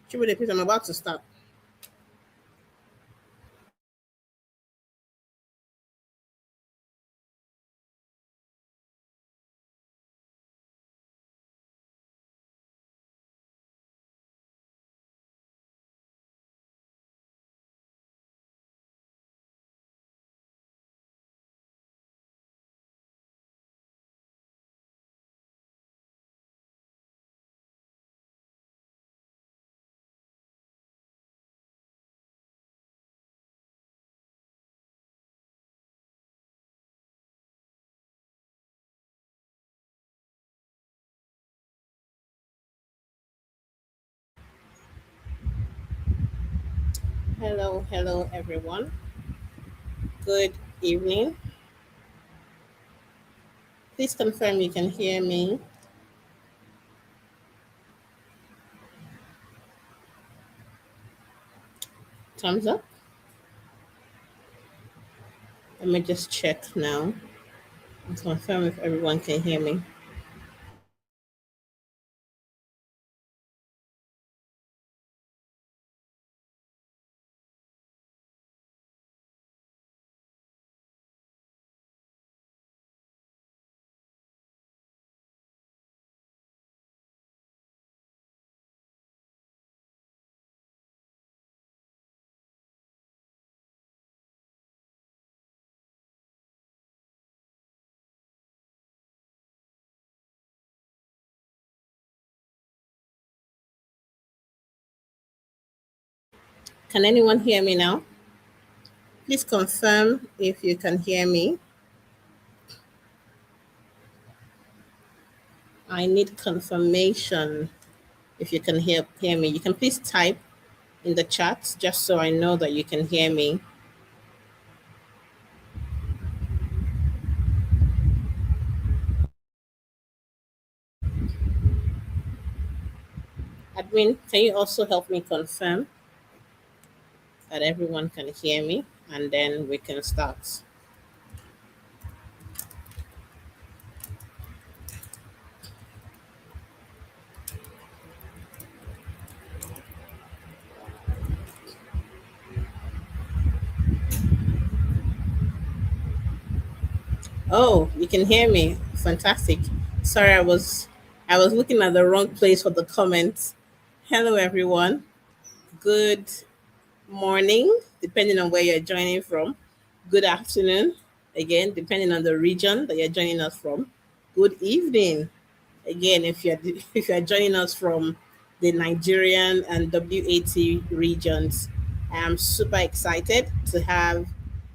Chibude, please, I'm about to start. Hello, hello, everyone. Good evening. Please confirm you can hear me. Thumbs up. Let me just check now and confirm if everyone can hear me. Can anyone hear me now? Please confirm if you can hear me. I need confirmation if you can hear me. You can please type in the chat just so I know that you can hear me. Admin, can you also help me confirm that everyone can hear me and then we can start? Oh, you can hear me. Fantastic. Sorry, I was looking at the wrong place for the comments. Hello everyone. Good morning, depending on where you're joining from. Good afternoon, again, depending on the region that you're joining us from. Good evening, again, if you're if you're joining us from the Nigerian and WAT regions. I am super excited to have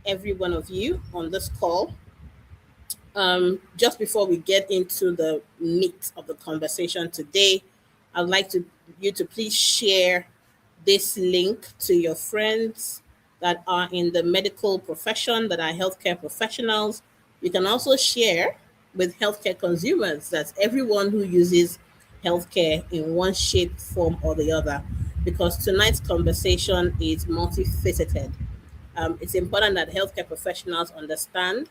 every one of you on this call. Just before we get into the meat of the conversation today, I'd like to you to please share this link to your friends that are in the medical profession, that are healthcare professionals. You can also share with healthcare consumers. That's everyone who uses healthcare in one shape, form, or the other. Because tonight's conversation is multifaceted. It's important that healthcare professionals understand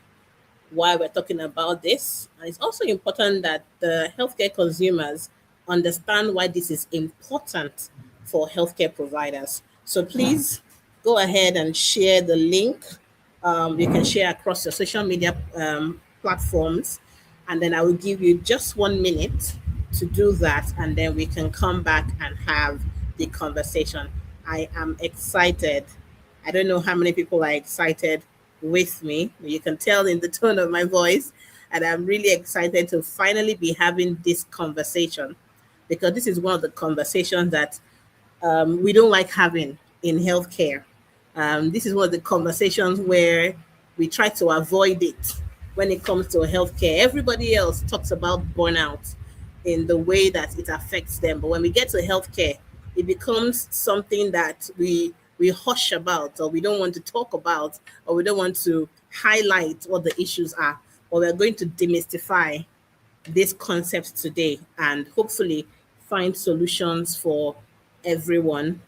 why we're talking about this. And it's also important that the healthcare consumers understand why this is important for healthcare providers. So please go ahead and share the link. You can share across your social media platforms. And then I will give you just 1 minute to do that. And then we can come back and have the conversation. I am excited. I don't know how many people are excited with me. You can tell in the tone of my voice. And I'm really excited to finally be having this conversation because this is one of the conversations that we don't like having in healthcare. This is one of the conversations where we try to avoid it when it comes to healthcare. Everybody else talks about burnout in the way that it affects them, but when we get to healthcare, it becomes something that we hush about, or we don't want to talk about, or we don't want to highlight what the issues are. But we're going to demystify this concept today and hopefully find solutions for everyone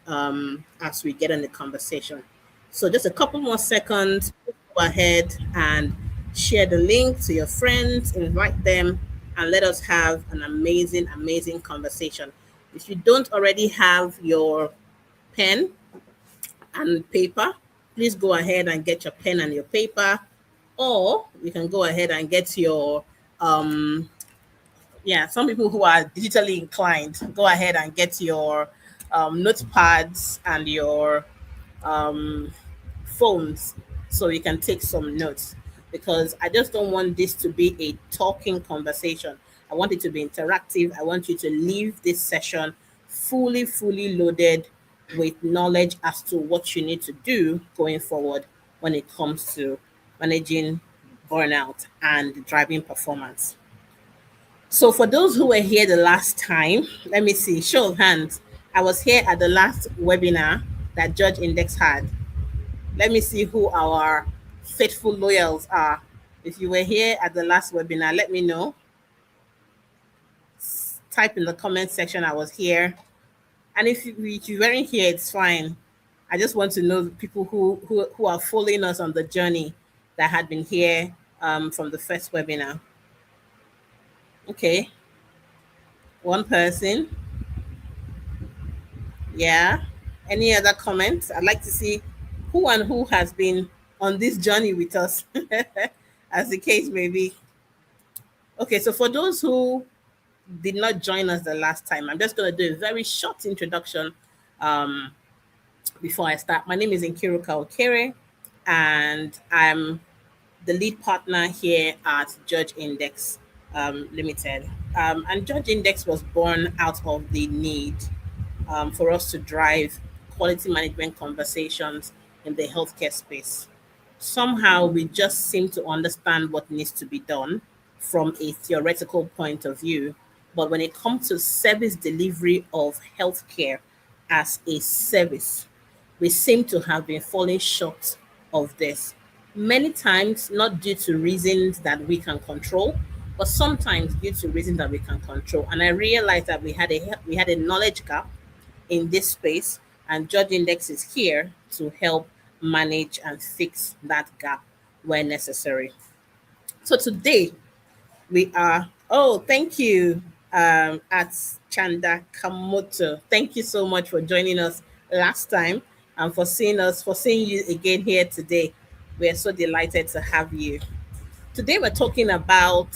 as we get in the conversation. So, just a couple more seconds. Go ahead and share the link to your friends, invite them, and let us have an amazing, amazing conversation. If you don't already have your pen and paper, please go ahead and get your pen and your paper, or you can go ahead and get your yeah, some people who are digitally inclined, go ahead and get your notepads and your um, phones so you can take some notes, because I just don't want this to be a talking conversation. I want it to be interactive. I want you to leave this session fully loaded with knowledge as to what you need to do going forward when it comes to managing burnout and driving performance. So, for those who were here the last time, let me see, show of hands. I was here at the last webinar that Judge Index had. Let me see who our faithful loyals are. If you were here at the last webinar, let me know. Type in the comment section I was here. And if you weren't here, it's fine. I just want to know the people who are following us on the journey that had been here from the first webinar. Okay, one person. Yeah. Any other comments? I'd like to see who and who has been on this journey with us, as the case may be. Okay, so for those who did not join us the last time, I'm just going to do a very short introduction um, before I start. My name is Nkiru Kaokere, and I'm the lead partner here at Judge Index Limited. And Judge Index was born out of the need for us to drive quality management conversations in the healthcare space. Somehow we just seem to understand what needs to be done from a theoretical point of view. But when it comes to service delivery of healthcare as a service, we seem to have been falling short of this. Many times, not due to reasons that we can control, but sometimes due to reasons that we can control. And I realized that we had a knowledge gap in this space, and Judge Index is here to help manage and fix that gap where necessary. So today we are, oh, thank you, at Chanda Kamoto. Thank you so much for joining us last time and for seeing you again here today. We are so delighted to have you. Today we're talking about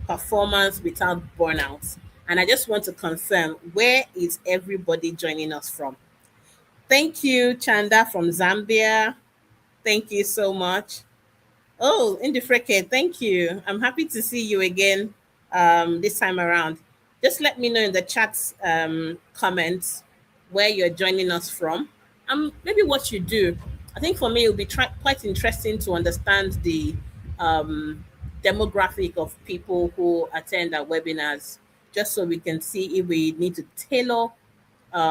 performance without burnout. And I just want to confirm, where is everybody joining us from? Thank you, Chanda from Zambia. Thank you so much. Oh, Indifreke, thank you. I'm happy to see you again this time around. Just let me know in the chat comments where you're joining us from and maybe what you do. I think for me, it'll be quite interesting to understand the um, demographic of people who attend our webinars, just so we can see if we need to tailor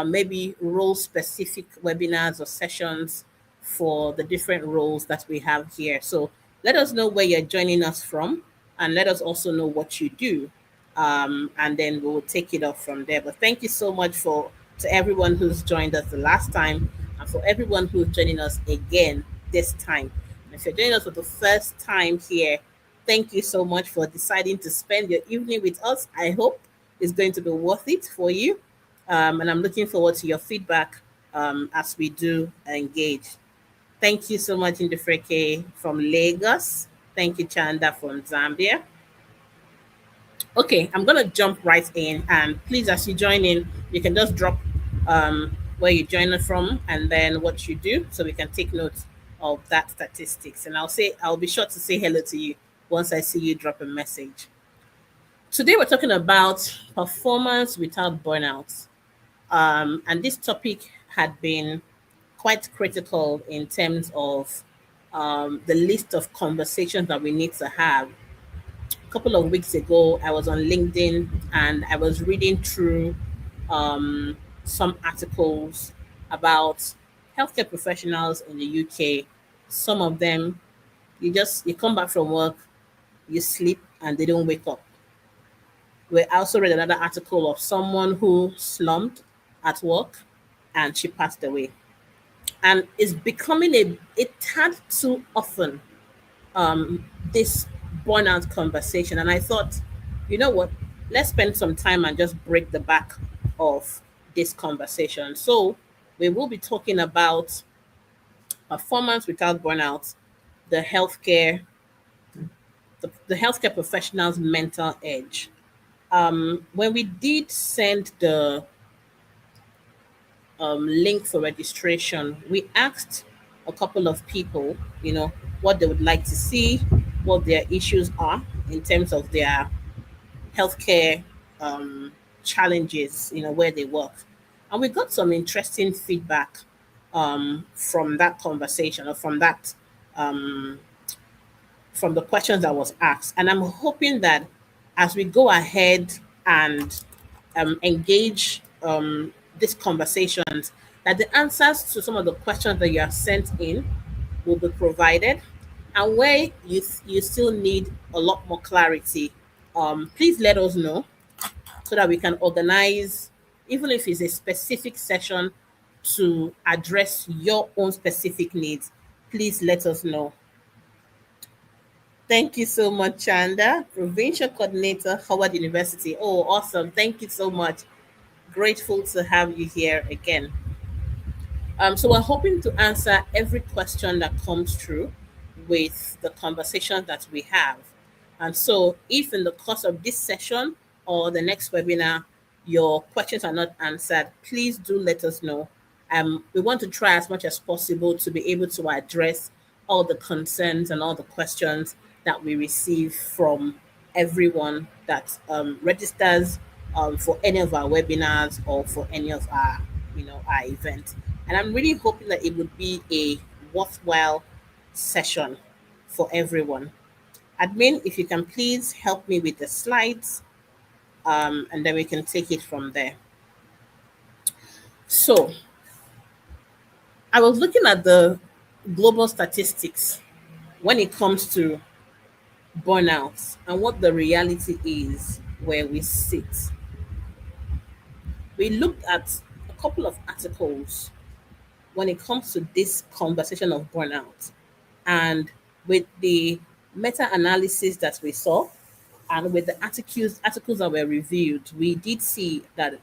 maybe role specific webinars or sessions for the different roles that we have here. So let us know where you're joining us from, and let us also know what you do. And then we'll take it off from there. But thank you so much to everyone who's joined us the last time, and for everyone who's joining us again this time. And if you're joining us for the first time here, thank you so much for deciding to spend your evening with us. I hope it's going to be worth it for you. And I'm looking forward to your feedback as we do engage. Thank you so much, Indifreke from Lagos. Thank you, Chanda from Zambia. Okay, I'm going to jump right in. And please, as you join in, you can just drop where you join us from and then what you do, so we can take note of that statistics. And I'll be sure to say hello to you once I see you drop a message. Today, we're talking about performance without burnout. And this topic had been quite critical in terms of the list of conversations that we need to have. A couple of weeks ago, I was on LinkedIn and I was reading through some articles about healthcare professionals in the UK. Some of them, you come back from work, you sleep, and they don't wake up. We also read another article of someone who slumped at work and she passed away. And it's becoming a tad too often, this burnout conversation. And I thought, you know what? Let's spend some time and just break the back of this conversation. So, we will be talking about performance without burnout, the healthcare, the healthcare professional's mental edge. When we did send the link for registration, we asked a couple of people, what they would like to see, what their issues are in terms of their healthcare um, challenges, where they work. And we got some interesting feedback from that conversation or um, from the questions that was asked. And I'm hoping that as we go ahead and engage these conversations, that the answers to some of the questions that you have sent in will be provided. And where you still need a lot more clarity, please let us know so that we can organize, even if it's a specific session to address your own specific needs. Please let us know. Thank you so much, Chanda, Provincial Coordinator, Howard University. Oh, awesome. Thank you so much. Grateful to have you here again. So we're hoping to answer every question that comes through with the conversation that we have. And so if in the course of this session or the next webinar, your questions are not answered, please do let us know. We want to try as much as possible to be able to address all the concerns and all the questions that we receive from everyone that registers for any of our webinars or for any of our events. And I'm really hoping that it would be a worthwhile session for everyone. Admin, if you can please help me with the slides, and then we can take it from there. So I was looking at the global statistics when it comes to burnout and what the reality is where we sit. We looked at a couple of articles when it comes to this conversation of burnout. And with the meta analysis that we saw, and with the articles that were reviewed, we did see that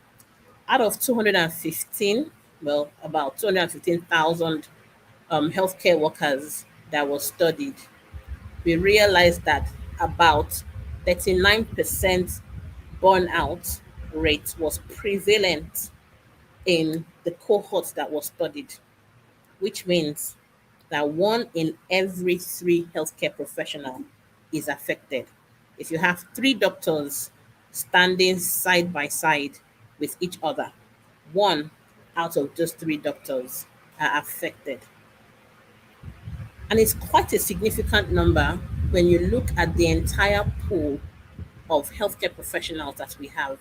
out of 215, well, about 215,000 healthcare workers that was studied, we realized that about 39% burnout rate was prevalent in the cohort that was studied, which means that one in every three healthcare professional is affected. If you have three doctors standing side by side with each other, one out of those three doctors are affected. And it's quite a significant number when you look at the entire pool of healthcare professionals that we have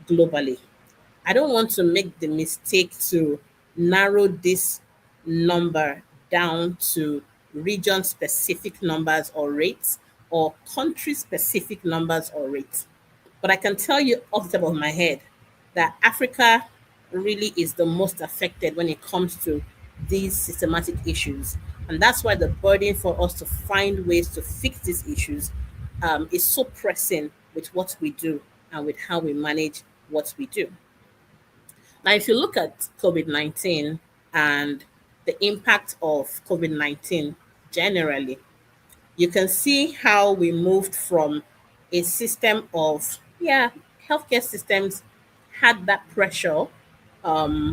globally. I don't want to make the mistake to narrow this number down to region specific numbers or rates or country specific numbers or rates. But I can tell you off the top of my head that Africa really is the most affected when it comes to these systematic issues. And that's why the burden for us to find ways to fix these issues is so pressing with what we do and with how we manage what we do. Now, if you look at COVID 19 and the impact of COVID 19 generally, you can see how we moved from a system of, yeah, healthcare systems had that pressure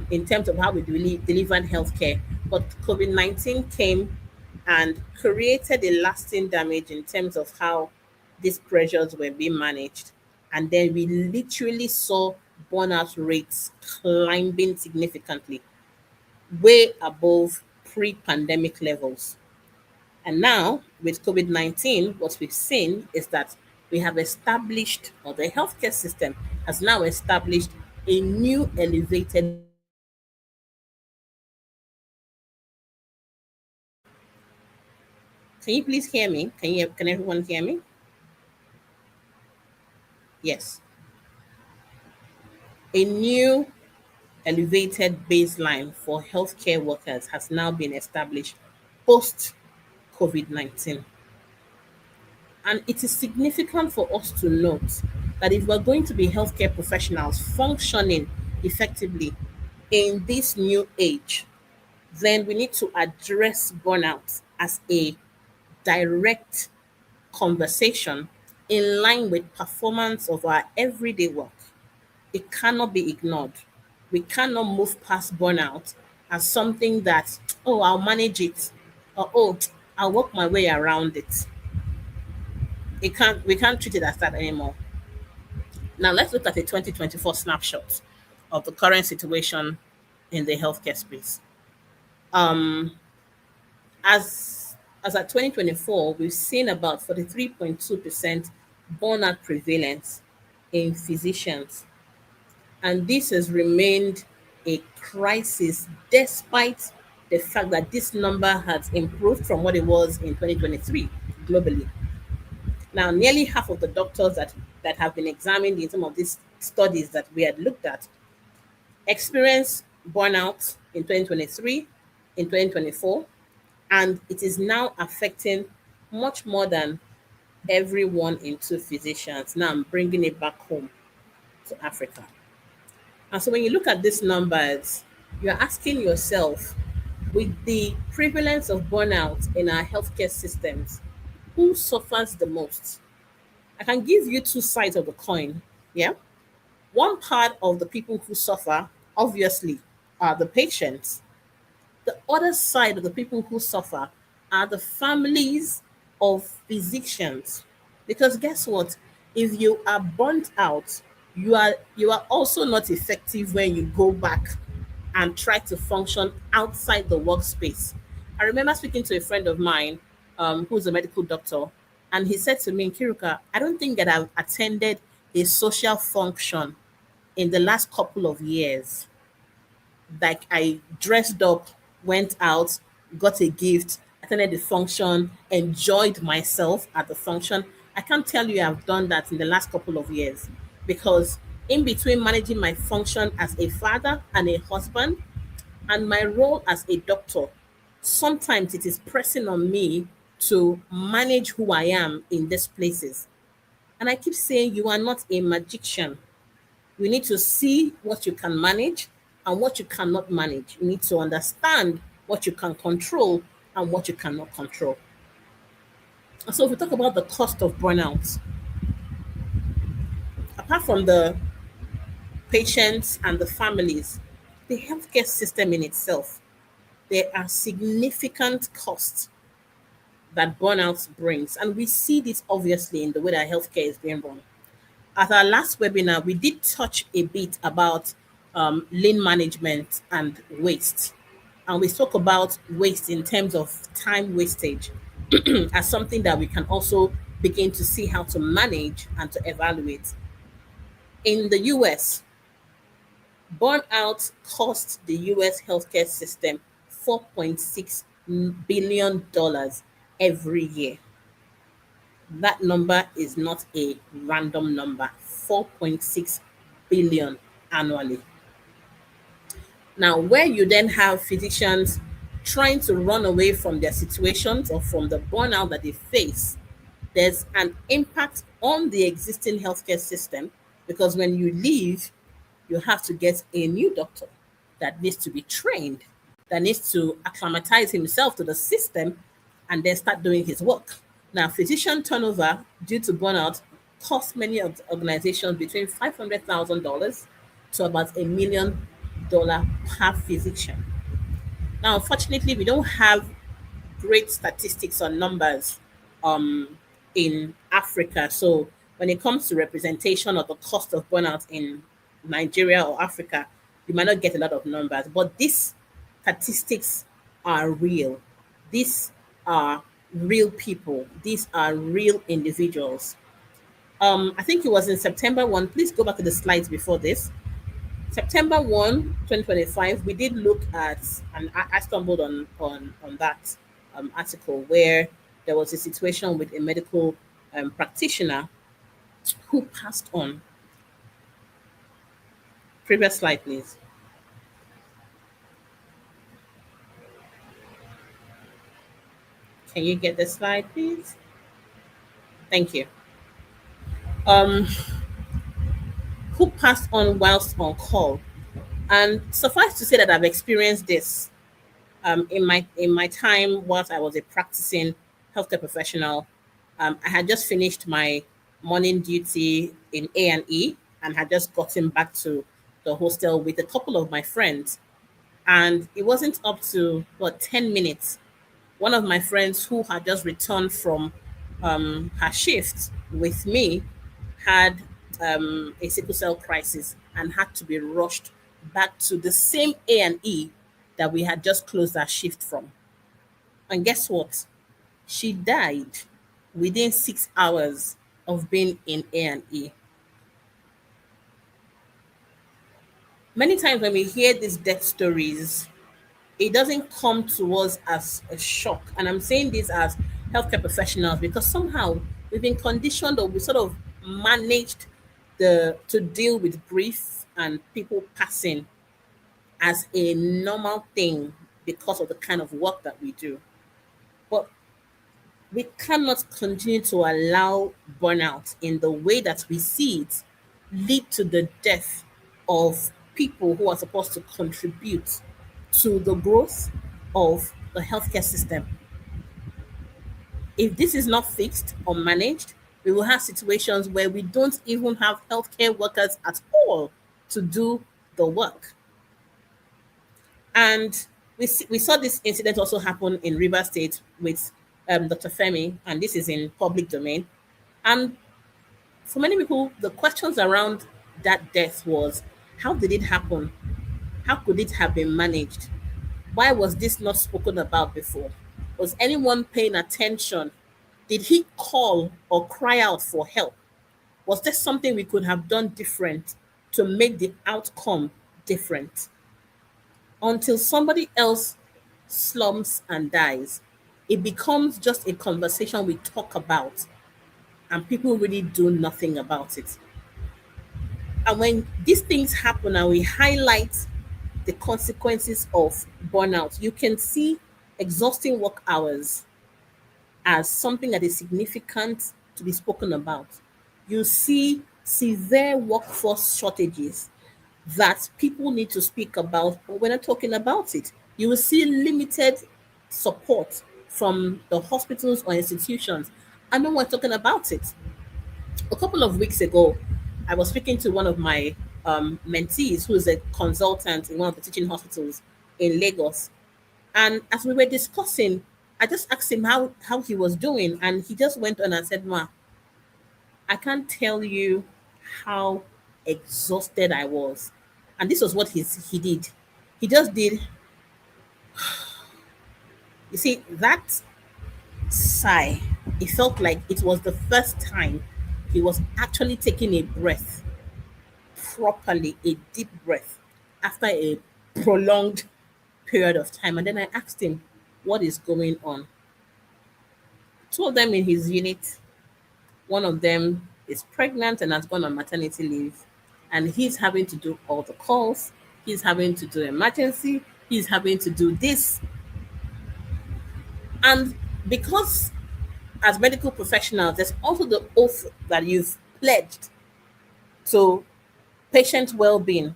in terms of how we really delivered healthcare. But COVID 19 came and created a lasting damage in terms of how these pressures were being managed. And then we literally saw burnout rates climbing significantly, way above pre pandemic levels. And now, with COVID 19, what we've seen is that we have established, or the healthcare system has now established a new elevated. Can you please hear me? Can everyone hear me? Yes. A new elevated baseline for healthcare workers has now been established post COVID 19. And it is significant for us to note that if we're going to be healthcare professionals functioning effectively in this new age, then we need to address burnout as a direct conversation in line with performance of our everyday work. It cannot be ignored. We cannot move past burnout as something that, oh, I'll manage it, or oh, I'll work my way around it. We can't treat it as that anymore. Now let's look at a 2024 snapshot of the current situation in the healthcare space. Um, as at 2024, we've seen about 43.2% burnout prevalence in physicians, and this has remained a crisis despite the fact that this number has improved from what it was in 2023 globally. Now, nearly half of the doctors that have been examined in some of these studies that we had looked at experienced burnout in 2023, in 2024, and it is now affecting much more than every one in two physicians. Now I'm bringing it back home to Africa. And so when you look at these numbers, you're asking yourself, with the prevalence of burnout in our healthcare systems, who suffers the most? I can give you two sides of the coin. Yeah. One part of the people who suffer, obviously, are the patients. The other side of the people who suffer are the families of physicians. Because guess what? If you are burnt out, you are also not effective when you go back and try to function outside the workspace. I remember speaking to a friend of mine who's a medical doctor, and he said to me, Kiruka, I don't think that I've attended a social function in the last couple of years. Like I dressed up, went out, got a gift, attended the function, enjoyed myself at the function. I can't tell you I've done that in the last couple of years because in between managing my function as a father and a husband and my role as a doctor, sometimes it is pressing on me to manage who I am in these places. And I keep saying, you are not a magician. You need to see what you can manage and what you cannot manage. You need to understand what you can control and what you cannot control. And so, if we talk about the cost of burnout, apart from the patients and the families, the healthcare system in itself, there are significant costs that burnout brings. And we see this obviously in the way that healthcare is being run. At our last webinar, we did touch a bit about lean management and waste. And we spoke about waste in terms of time wastage as something that we can also begin to see how to manage and to evaluate. In the US, burnout cost the US healthcare system $4.6 billion every year. That number is not a random number, 4.6 billion annually. Now, where you then have physicians trying to run away from their situations or from the burnout that they face, there's an impact on the existing healthcare system because when you leave, you have to get a new doctor that needs to be trained, that needs to acclimatize himself to the system and then start doing his work. Now, physician turnover due to burnout costs many of the organizations between $500,000 to about $1 million per physician. Now, unfortunately, we don't have great statistics or numbers um, in Africa. So, when it comes to representation of the cost of burnout in Nigeria or Africa, you might not get a lot of numbers, but these statistics are real. These are real people. These are real individuals. I think it was in September 1. Please go back to the slides before this. September 1, 2025, we did look at, and I stumbled on that article where there was a situation with a medical practitioner who passed on. Previous slide, please. Can you get the slide, please? Thank you. Um, who passed on whilst on call. And suffice to say that I've experienced this in my time whilst I was a practicing healthcare professional. I had just finished my morning duty in A&E and had just gotten back to the hostel with a couple of my friends. And it wasn't up to what 10 minutes. One of my friends who had just returned from her shift with me had a sickle cell crisis and had to be rushed back to the same A&E that we had just closed our shift from. And guess what? She died within 6 hours of being in A&E. Many times when we hear these death stories, it doesn't come to us as a shock. And I'm saying this as healthcare professionals because somehow we've been conditioned or we sort of managed the to deal with grief and people passing as a normal thing because of the kind of work that we do. But we cannot continue to allow burnout in the way that we see it lead to the death of people who are supposed to contribute to the growth of the healthcare system. If this is not fixed or managed, we will have situations where we don't even have healthcare workers at all to do the work. And we saw this incident also happen in River State with Dr. Femi, and this is in public domain. And for many people, the questions around that death was, how did it happen? How could it have been managed? Why was this not spoken about before? Was anyone paying attention? Did he call or cry out for help? Was there something we could have done different to make the outcome different? Until somebody else slumps and dies, it becomes just a conversation we talk about and people really do nothing about it. And when these things happen and we highlight the consequences of burnout, you can see exhausting work hours as something that is significant to be spoken about. You see severe workforce shortages that people need to speak about, but we're not talking about it. You will see limited support from the hospitals or institutions, and no one's talking about it. A couple of weeks ago, I was speaking to one of my mentees who is a consultant in one of the teaching hospitals in Lagos. And as we were discussing, I just asked him how he was doing, and he just went on and said, Ma, I can't tell you how exhausted I was. And this was what he did. He just did, you see, that sigh, it felt like it was the first time he was actually taking a breath properly, a deep breath after a prolonged period of time. And then I asked him, what is going on? Two of them in his unit, one of them is pregnant and has gone on maternity leave. And he's having to do all the calls, he's having to do emergency, he's having to do this. And because as medical professionals, there's also the oath that you've pledged to patient well-being.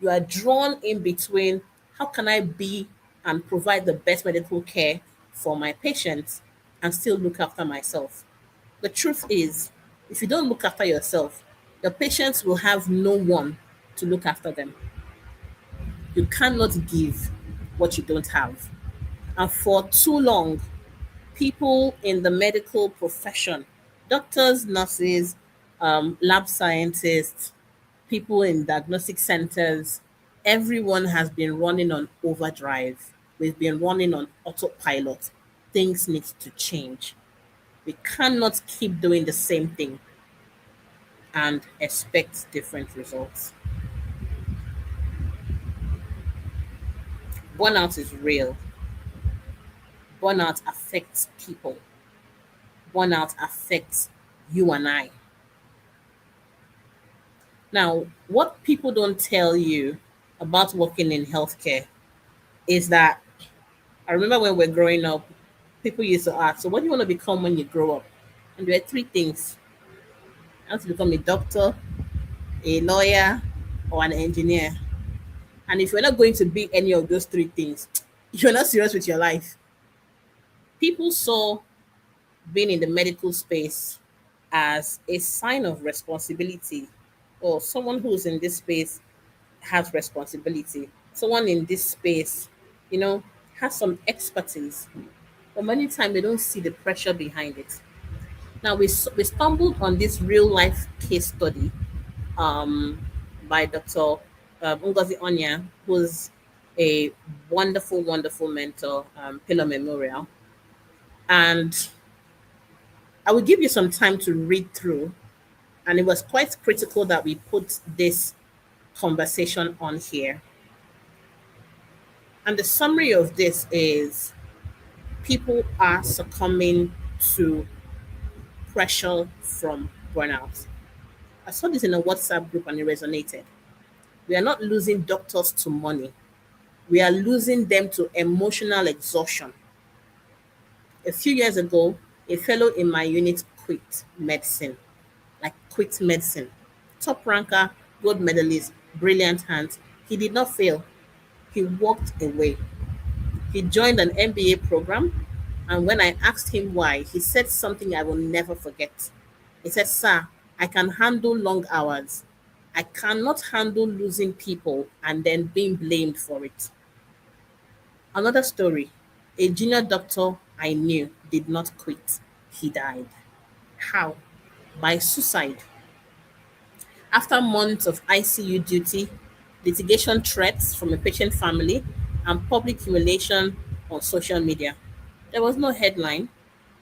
You are drawn in between how can I be and provide the best medical care for my patients and still look after myself. The truth is, if you don't look after yourself, the patients will have no one to look after them. You cannot give what you don't have. And for too long, people in the medical profession, doctors, nurses, lab scientists, people in diagnostic centers, everyone has been running on overdrive. We've been running on autopilot. Things need to change. We cannot keep doing the same thing and expect different results. Burnout is real. Burnout affects people. Burnout affects you and I. Now, what people don't tell you about working in healthcare is that I remember when we're growing up, people used to ask, so what do you want to become when you grow up? And there were three things. I want to become a doctor, a lawyer, or an engineer. And if you're not going to be any of those three things, you're not serious with your life. People saw being in the medical space as a sign of responsibility, or someone who's in this space has responsibility. Someone in this space, you know, has some expertise, but many times they don't see the pressure behind it. Now we stumbled on this real life case study um, by Dr. Ngozi Onya, who's a wonderful, wonderful mentor, Pillar Memorial. And I will give you some time to read through. And it was quite critical that we put this conversation on here. And the summary of this is people are succumbing to pressure from burnout. I saw this in a WhatsApp group and it resonated. We are not losing doctors to money, we are losing them to emotional exhaustion. A few years ago, a fellow in my unit quit medicine, like quit medicine. Top ranker, gold medalist, brilliant hands. He did not fail. He walked away. He joined an MBA program, and when I asked him why, he said something I will never forget. He said, "Sir, I can handle long hours. I cannot handle losing people and then being blamed for it." Another story, a junior doctor I knew did not quit. He died. How? By suicide. After months of ICU duty, litigation threats from a patient family, and public humiliation on social media, there was no headline,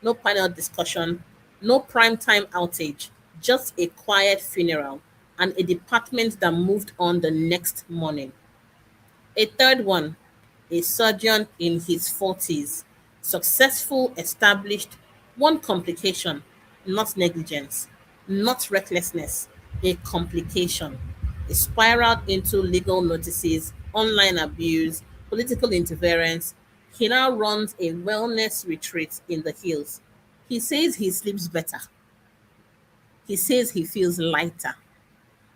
no panel discussion, no primetime outage, just a quiet funeral and a department that moved on the next morning. A third one, a surgeon in his 40s, successful, established, one complication, not negligence, not recklessness, a complication. It spiraled into legal notices, online abuse, political interference. He now runs a wellness retreat in the hills. He says he sleeps better. He says he feels lighter.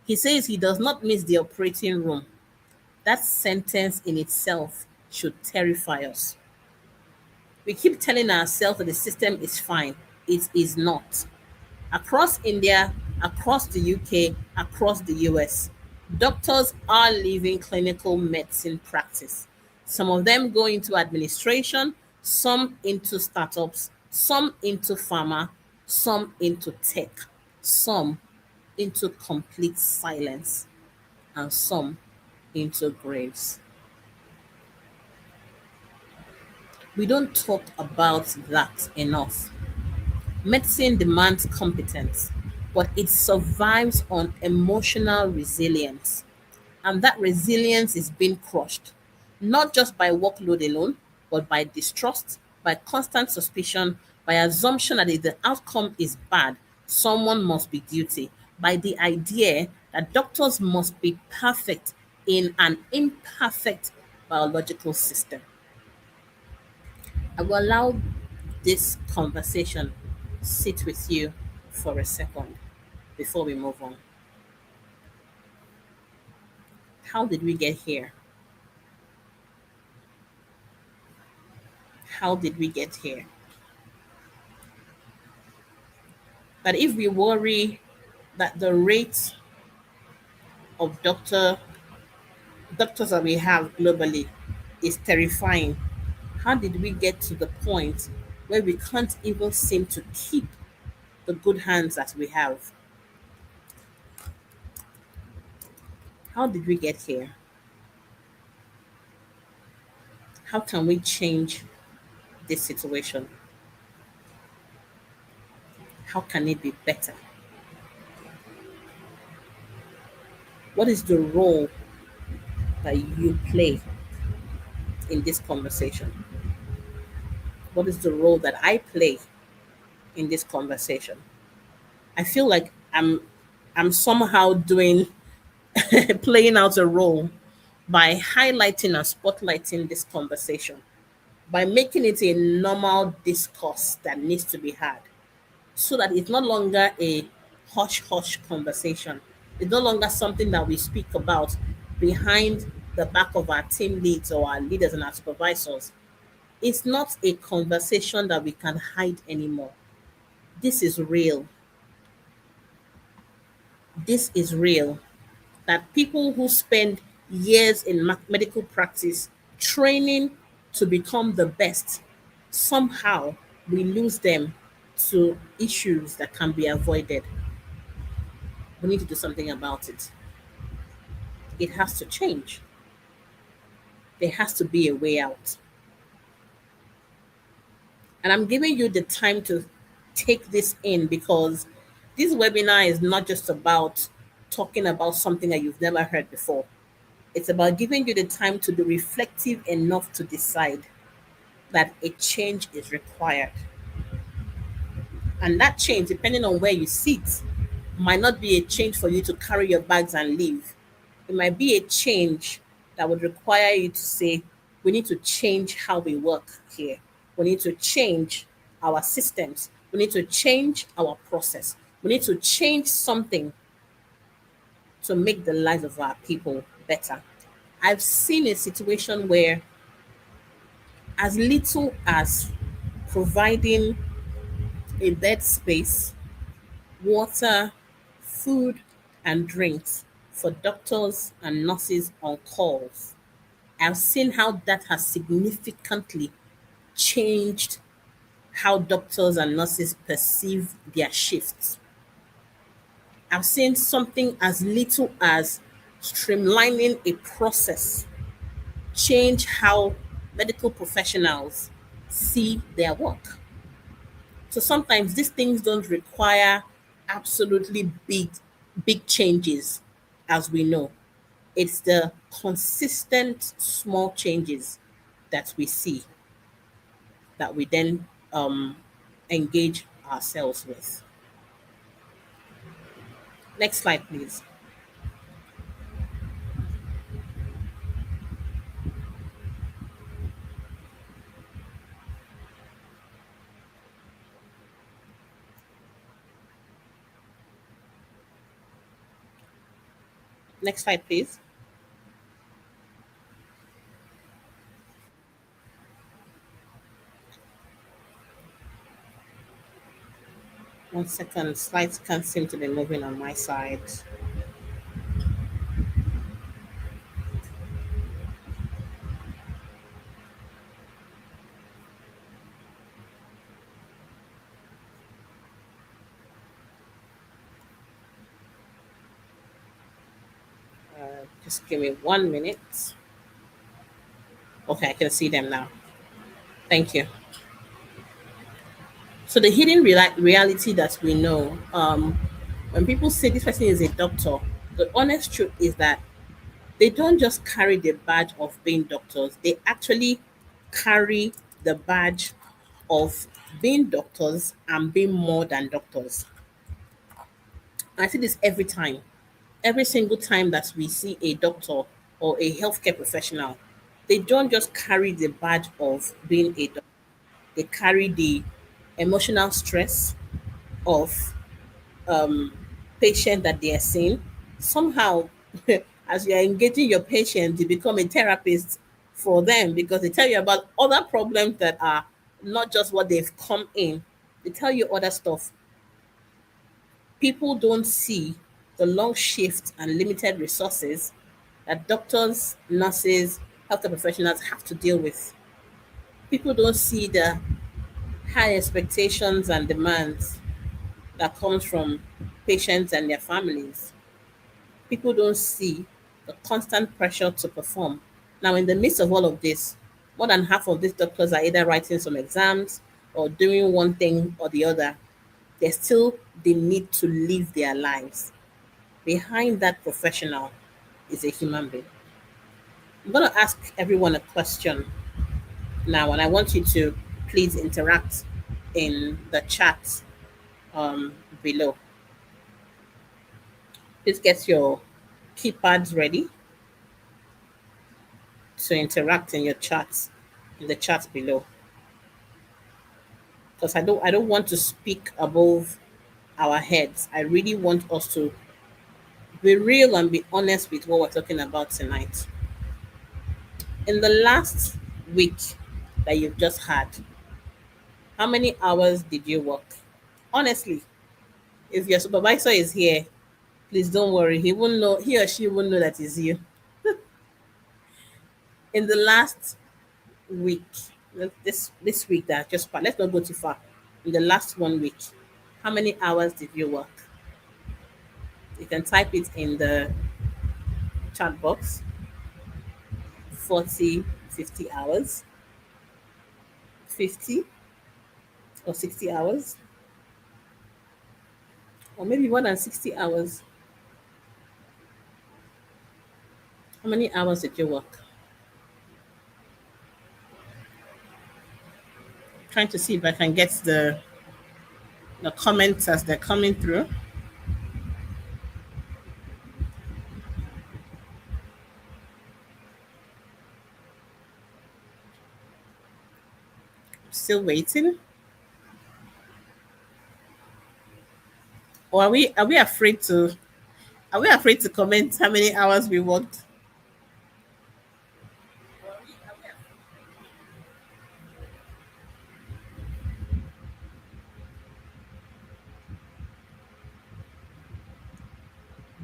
He says he does not miss the operating room. That sentence in itself should terrify us. We keep telling ourselves that the system is fine. It is not. Across India, across the UK, across the US, doctors are leaving clinical medicine practice. Some of them go into administration, some into startups, some into pharma, some into tech, some into complete silence, and some into graves. We don't talk about that enough. Medicine demands competence, but it survives on emotional resilience. And that resilience is being crushed, not just by workload alone, but by distrust, by constant suspicion, by assumption that if the outcome is bad, someone must be guilty, by the idea that doctors must be perfect in an imperfect biological system. I will allow this conversation sit with you for a second before we move on. How did we get here? How did we get here? That if we worry that the rate of doctors that we have globally is terrifying, how did we get to the point where we can't even seem to keep the good hands that we have? How did we get here? How can we change this situation? How can it be better? What is the role that you play in this conversation? What is the role that I play in this conversation? I feel like I'm somehow doing playing out a role by highlighting and spotlighting this conversation, by making it a normal discourse that needs to be had, so that it's no longer a hush hush conversation. It's no longer something that we speak about behind the back of our team leads or our leaders and our supervisors. It's not a conversation that we can hide anymore. This is real. This is real. That people who spend years in medical practice training to become the best, somehow we lose them to issues that can be avoided. We need to do something about it. It has to change. There has to be a way out. And I'm giving you the time to take this in because this webinar is not just about talking about something that you've never heard before. It's about giving you the time to be reflective enough to decide that a change is required. And that change, depending on where you sit, might not be a change for you to carry your bags and leave. It might be a change that would require you to say, we need to change how we work here. We need to change our systems. We need to change our process. We need to change something to make the lives of our people better. I've seen a situation where, as little as providing a bed space, water, food, and drinks for doctors and nurses on calls, I've seen how that has significantly changed how doctors and nurses perceive their shifts. I've seen something as little as streamlining a process change how medical professionals see their work. So sometimes these things don't require absolutely big changes, as we know. It's the consistent small changes that we see that we then engage ourselves with. Next slide, please. Next slide, please. One second, slides can't seem to be moving on my side. Just give me 1 minute. Okay, I can see them now. Thank you. So the hidden reality that we know, when people say this person is a doctor, the honest truth is that they don't just carry the badge of being doctors, they actually carry the badge of being doctors and being more than doctors. I see this every time. Every single time that we see a doctor or a healthcare professional, they don't just carry the badge of being a doctor, they carry the emotional stress of patient that they are seeing. Somehow, as you are engaging your patient, you become a therapist for them because they tell you about other problems that are not just what they've come in. They tell you other stuff. People don't see the long shifts and limited resources that doctors, nurses, healthcare professionals have to deal with. People don't see the high expectations and demands that comes from patients and their families. People don't see the constant pressure to perform. Now, in the midst of all of this, more than half of these doctors are either writing some exams or doing one thing or the other. There's still the need to live their lives. Behind that professional is a human being. I'm going to ask everyone a question now, and I want you to please interact in the chat below. Please get your keypads ready to interact in your chats, in the chat below. Because I don't want to speak above our heads. I really want us to be real and be honest with what we're talking about tonight. In the last week that you've just had, how many hours did you work? Honestly, if your supervisor is here, please don't worry. He won't know, he or she won't know that it's you. In the last week, this week that just passed, let's not go too far. In the last 1 week, how many hours did you work? You can type it in the chat box. 40, 50 hours, 50 or 60 hours, or maybe more than 60 hours. How many hours did you work? Trying to see if I can get the comments as they're coming through. Still waiting. Or are we afraid to comment how many hours we worked?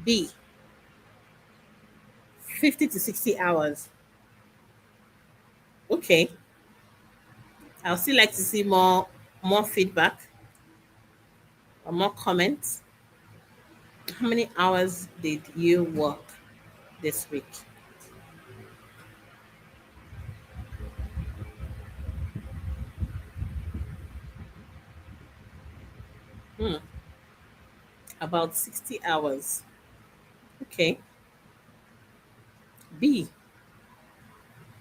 B, 50 to 60 hours. Okay. I'll still like to see more feedback or more comments. How many hours did you work this week? Hmm, about 60 hours. Okay. B,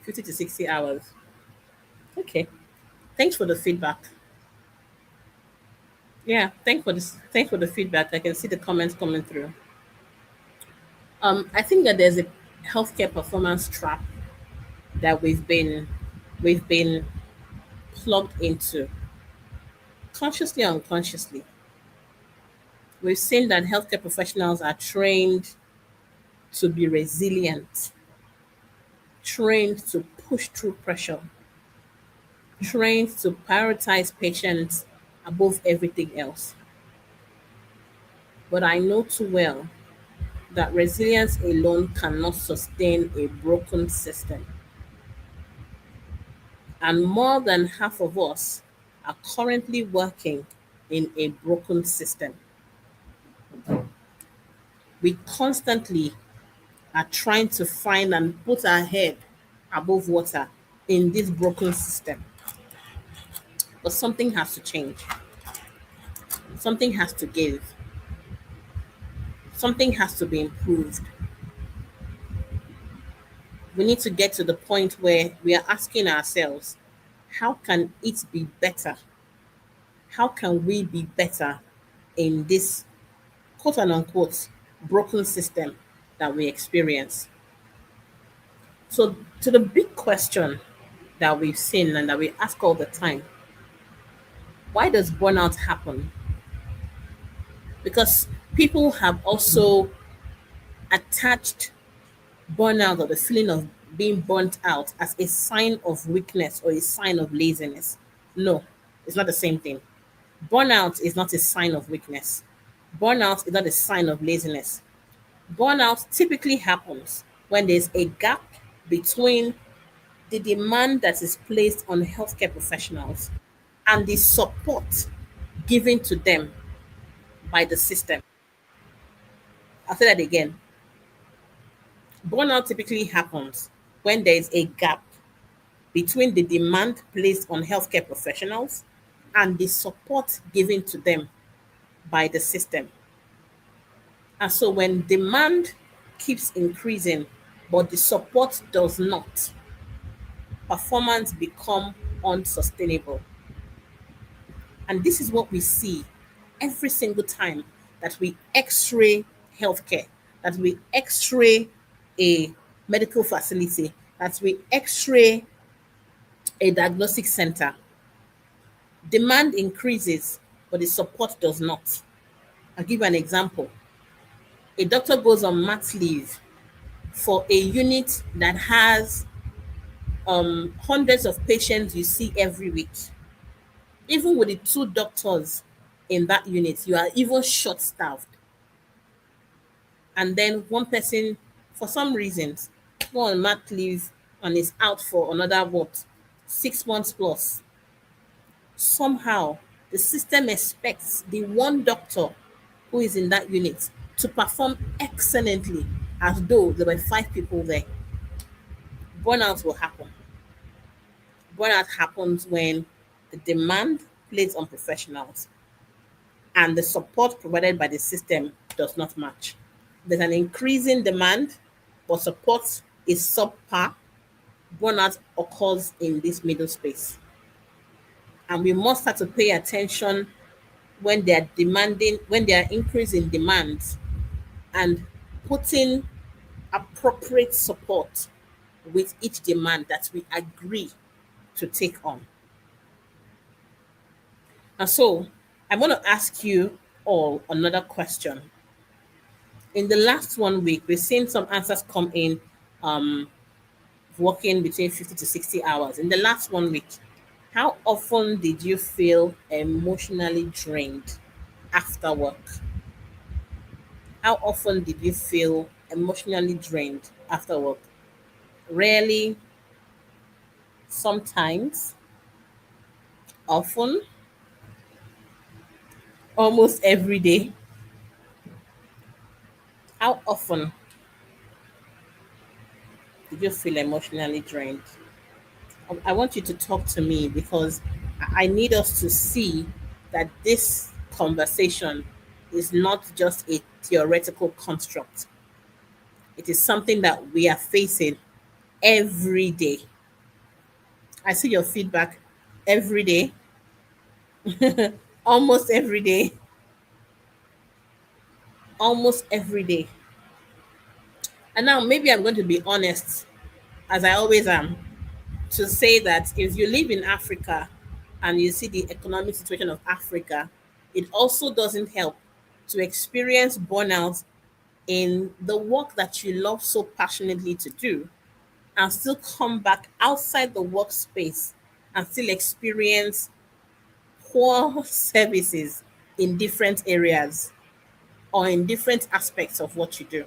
50 to 60 hours. Okay. Thanks for the feedback. Yeah, thanks for the feedback. I can see the comments coming through. I think that there's a healthcare performance trap that we've been plugged into consciously or unconsciously. We've seen that healthcare professionals are trained to be resilient, trained to push through pressure, trained to prioritize patients above everything else. But I know too well that resilience alone cannot sustain a broken system. And more than half of us are currently working in a broken system. We constantly are trying to find and put our head above water in this broken system. But something has to change, something has to give, something has to be improved. We need to get to the point where we are asking ourselves, how can it be better? How can we be better in this quote and unquote broken system that we experience? So, to the big question that we've seen and that we ask all the time, why does burnout happen? Because people have also attached burnout or the feeling of being burnt out as a sign of weakness or a sign of laziness. No, it's not the same thing. Burnout is not a sign of weakness. Burnout is not a sign of laziness. Burnout typically happens when there's a gap between the demand that is placed on healthcare professionals and the support given to them by the system. I'll say that again. Burnout typically happens when there is a gap between the demand placed on healthcare professionals and the support given to them by the system. And so when demand keeps increasing, but the support does not, performance become unsustainable. And this is what we see every single time that we x-ray healthcare, that we x-ray a medical facility, that we x-ray a diagnostic center. Demand increases, but the support does not. I'll give you an example. A doctor goes on mat leave for a unit that has hundreds of patients you see every week. Even with the two doctors in that unit, you are even short staffed. And then one person, for some reasons, go on mat leave and is out for another what, 6 months plus. Somehow, the system expects the one doctor who is in that unit to perform excellently as though there were five people there. Burnout will happen. Burnout happens when the demand placed on professionals and the support provided by the system does not match. There's an increasing demand, but support is subpar. Burnout occurs in this middle space. And we must start to pay attention when they are increasing demands and putting appropriate support with each demand that we agree to take on. And so I'm going to ask you all another question. In the last 1 week, we've seen some answers come in, um, working between 50 to 60 hours. In the last 1 week, how often did you feel emotionally drained after work? How often did you feel emotionally drained after work? Rarely, sometimes, often, almost every day. How often did you feel emotionally drained? I want you to talk to me because I need us to see that this conversation is not just a theoretical construct. It is something that we are facing every day. I see your feedback every day, almost every day, almost every day. And now maybe I'm going to be honest, as I always am, to say that if you live in Africa and you see the economic situation of Africa, it also doesn't help to experience burnout in the work that you love so passionately to do and still come back outside the workspace and still experience poor services in different areas or in different aspects of what you do.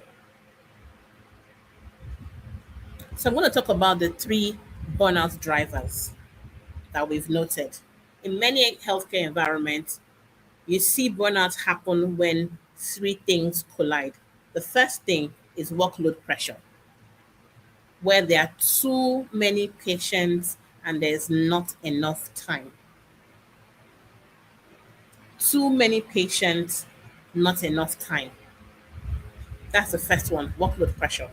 So I'm going to talk about the three burnout drivers that we've noted. In many healthcare environments, you see burnout happen when three things collide. The first thing is workload pressure, where there are too many patients and there's not enough time. Too many patients, not enough time. That's the first one, workload pressure.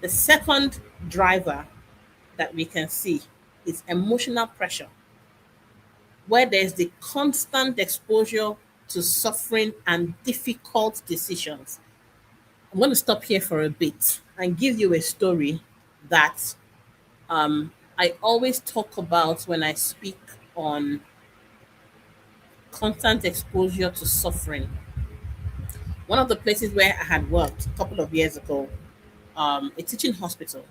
The second driver that we can see is emotional pressure, where there's the constant exposure to suffering and difficult decisions. I'm going to stop here for a bit and give you a story that I always talk about when I speak on constant exposure to suffering. One of the places where I had worked a couple of years ago, a teaching hospital,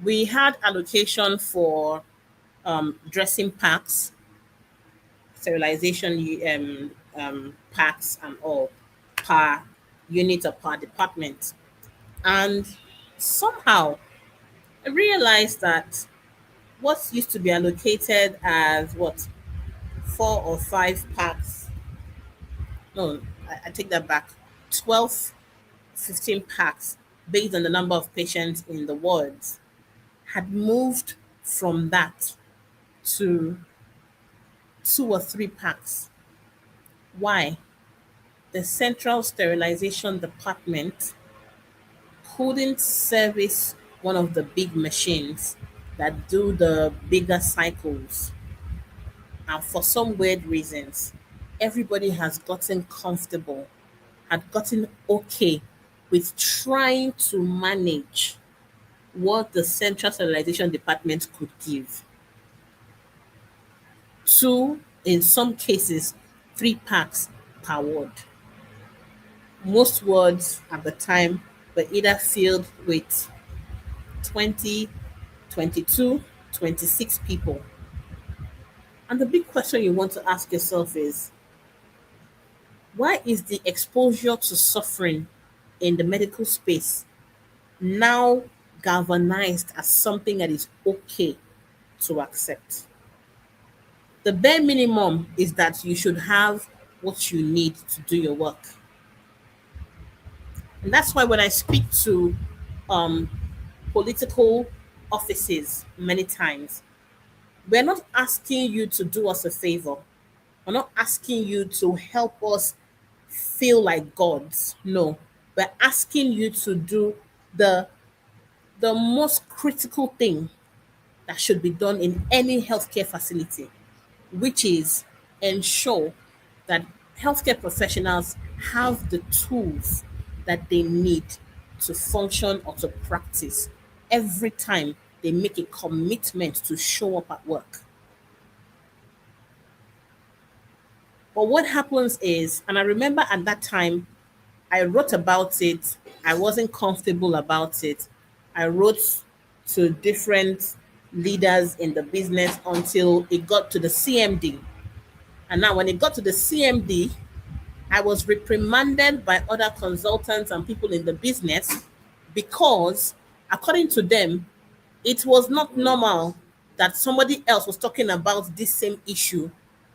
we had allocation for dressing packs, sterilization packs, and all per unit or per department. And somehow I realized that what used to be allocated as what, 4 or 5 packs, no, I take that back, 12, 15 packs based on the number of patients in the wards had moved from that to 2 or 3 packs. Why? The central sterilization department couldn't service one of the big machines that do the bigger cycles. And for some weird reasons, everybody has gotten comfortable, had gotten okay with trying to manage what the central sterilization department could give. Two, in some cases, 3 packs per ward. Most wards at the time were either filled with 20, 22, 26 people. And the big question you want to ask yourself is, why is the exposure to suffering in the medical space now galvanized as something that is okay to accept? The bare minimum is that you should have what you need to do your work. And that's why when I speak to um, political offices many times, we're not asking you to do us a favor. We're not asking you to help us feel like gods. No, we're asking you to do the the most critical thing that should be done in any healthcare facility, which is ensure that healthcare professionals have the tools that they need to function or to practice every time they make a commitment to show up at work. But what happens is, and I remember at that time, I wrote about it. I wasn't comfortable about it. I wrote to different leaders in the business until it got to the CMD. And now, when it got to the CMD, I was reprimanded by other consultants and people in the business because, according to them, it was not normal that somebody else was talking about this same issue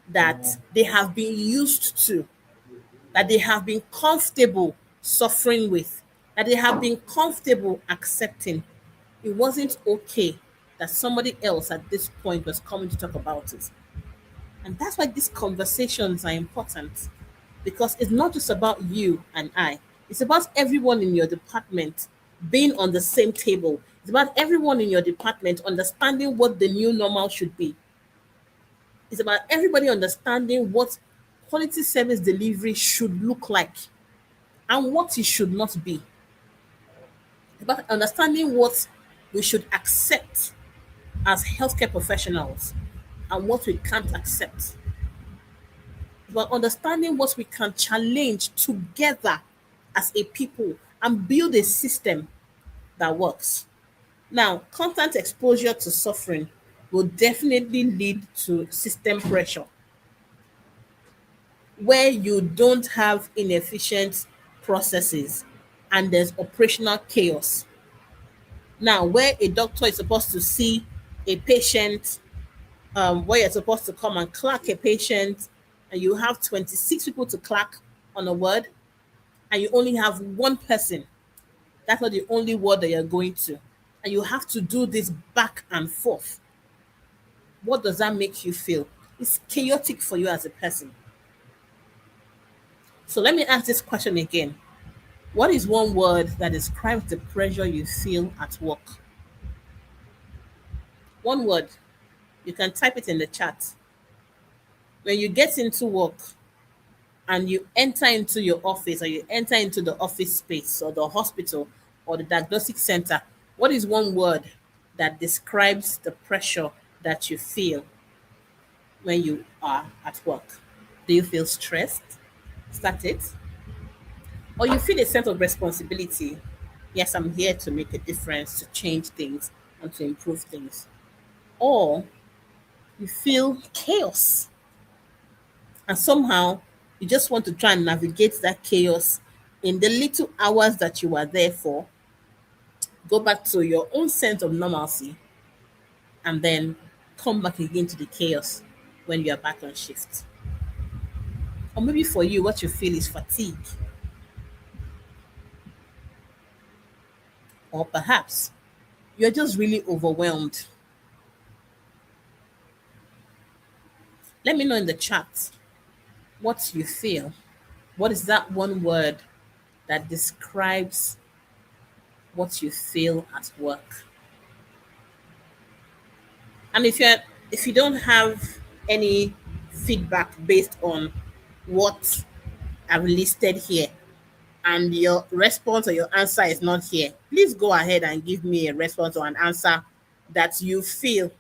that they have been used to, that they have been comfortable suffering with, that they have been comfortable accepting. It wasn't okay that somebody else at this point was coming to talk about it. And that's why these conversations are important, because it's not just about you and I, it's about everyone in your department being on the same table. It's about everyone in your department understanding what the new normal should be. It's about everybody understanding what quality service delivery should look like and what it should not be. It's about understanding what we should accept as healthcare professionals and what we can't accept. But understanding what we can challenge together as a people and build a system that works. Now, constant exposure to suffering will definitely lead to system pressure where you don't have inefficient processes and there's operational chaos. Now, where a doctor is supposed to see a patient, where you're supposed to come and clock a patient, and you have 26 people to clock on a word, and you only have one person. That's not the only word that you're going to. And you have to do this back and forth. What does that make you feel? It's chaotic for you as a person. So let me ask this question again. What is one word that describes the pressure you feel at work? One word. You can type it in the chat. When you get into work and you enter into your office or you enter into the office space or the hospital or the diagnostic center, what is one word that describes the pressure that you feel when you are at work? Do you feel stressed? Is that it? Or you feel a sense of responsibility? Yes, I'm here to make a difference, to change things, and to improve things. Or you feel chaos and somehow you just want to try and navigate that chaos in the little hours that you are there for, go back to your own sense of normalcy, and then come back again to the chaos when you are back on shift. Or maybe for you, what you feel is fatigue, or perhaps you're just really overwhelmed. Let me know in the chat what you feel. What is that one word that describes what you feel at work? And if you don't have any feedback based on what I've listed here and your response or your answer is not here, please go ahead and give me a response or an answer that you feel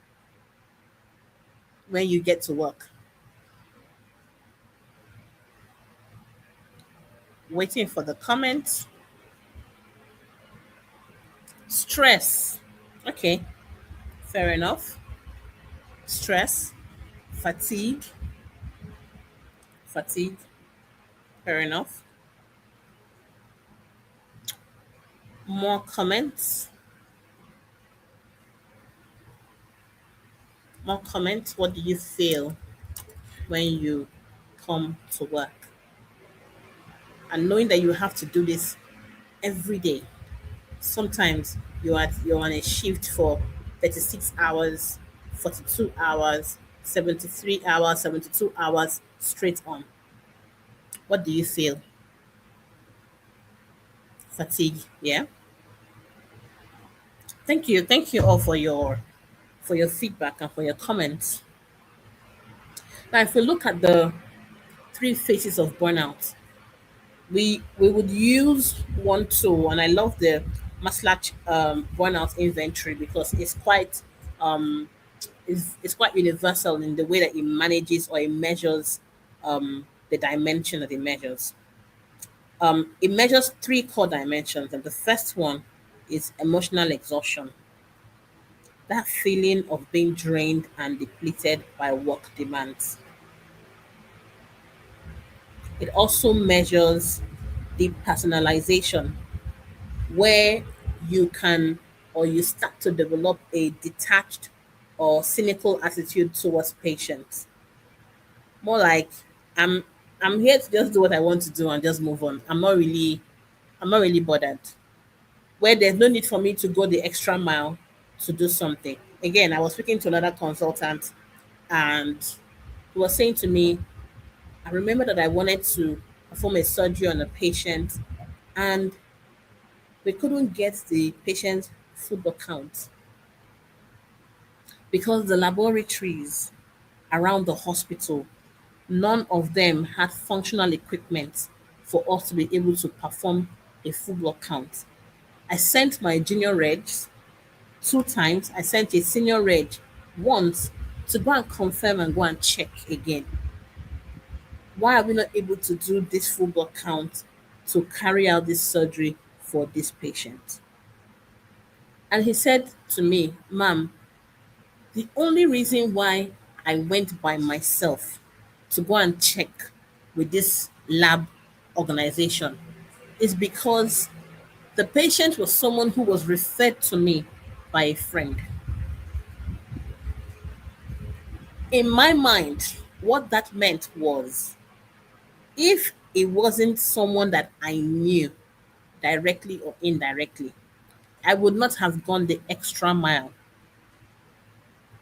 when you get to work. Waiting for the comments. Stress. Okay, fair enough. Stress, fatigue, fatigue, fair enough. More comments, more comments. What do you feel when you come to work? And knowing that you have to do this every day. Sometimes you're on a shift for 36 hours, 42 hours, 73 hours, 72 hours straight on. What do you feel? Fatigue, yeah? Thank you. Thank you all for your feedback and for your comments. Now if we look at the three phases of burnout, we would use one tool, and I love the Maslach burnout inventory because um it's quite universal in the way that it manages or it measures the dimension that it measures. It measures three core dimensions, and the first one is emotional exhaustion, that feeling of being drained and depleted by work demands. It also measures the personalization, where you can or you start to develop a detached or cynical attitude towards patients. More like I'm I'm here to just do what I want to do and just move on. I'm not really bothered. Where there's no need for me to go the extra mile to do something. Again, I was speaking to another consultant and he was saying to me, I remember that I wanted to perform a surgery on a patient and we couldn't get the patient's football count because the laboratories around the hospital, none of them had functional equipment for us to be able to perform a football count. I sent my junior regs two times. I sent a senior reg once to go and confirm and go and check again. Why are we not able to do this football count to carry out this surgery for this patient? And he said to me, Ma'am, the only reason why I went by myself to go and check with this lab organization is because the patient was someone who was referred to me by a friend. In my mind, what that meant was if it wasn't someone that I knew directly or indirectly, I would not have gone the extra mile.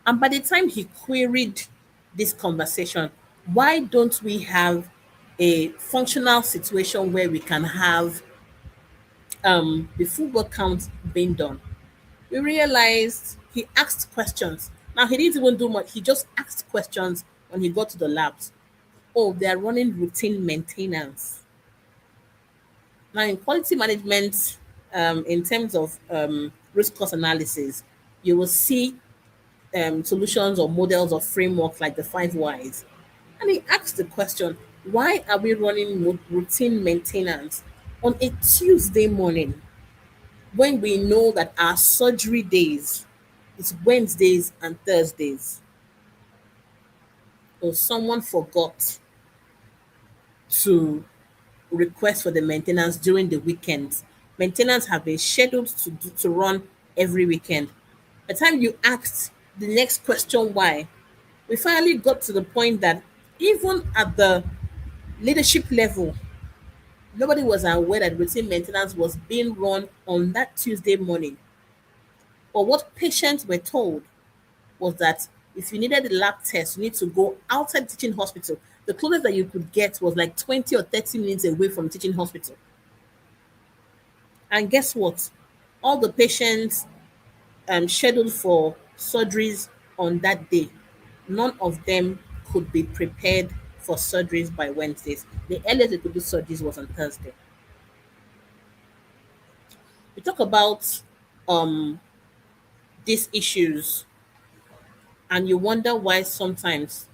And by the time he queried this conversation, why don't we have a functional situation where we can have the football count being done? We realized he asked questions. Now, he didn't even do much, he just asked questions when he got to the labs. Oh, they are running routine maintenance. Now, in quality management, in terms of risk cost analysis, you will see solutions or models or frameworks like the five whys. And he asked the question, why are we running routine maintenance on a Tuesday morning when we know that our surgery days is Wednesdays and Thursdays? Or someone forgot to request for the maintenance during the weekends. Maintenance have been scheduled to run every weekend. By the time you asked the next question why, we finally got to the point that even at the leadership level, nobody was aware that routine maintenance was being run on that Tuesday morning. But what patients were told was that if you needed a lab test, you need to go outside the teaching hospital. The closest that you could get was like 20 or 30 minutes away from the teaching hospital. And guess what? All the patients scheduled for surgeries on that day, none of them could be prepared for surgeries by Wednesdays. The earliest they could do surgeries was on Thursday. We talk about um, these issues, and you wonder why sometimes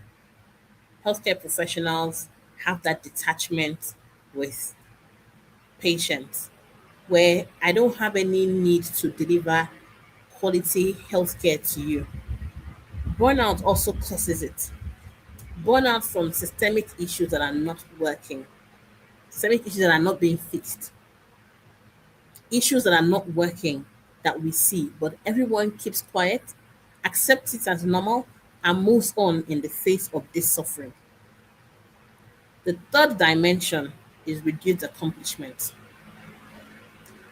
healthcare professionals have that detachment with patients, where I don't have any need to deliver quality healthcare to you. Burnout also causes it. Burnout from systemic issues that are not working, systemic issues that are not being fixed, issues that are not working that we see, but everyone keeps quiet, accepts it as normal, and moves on in the face of this suffering. The third dimension is reduced accomplishment,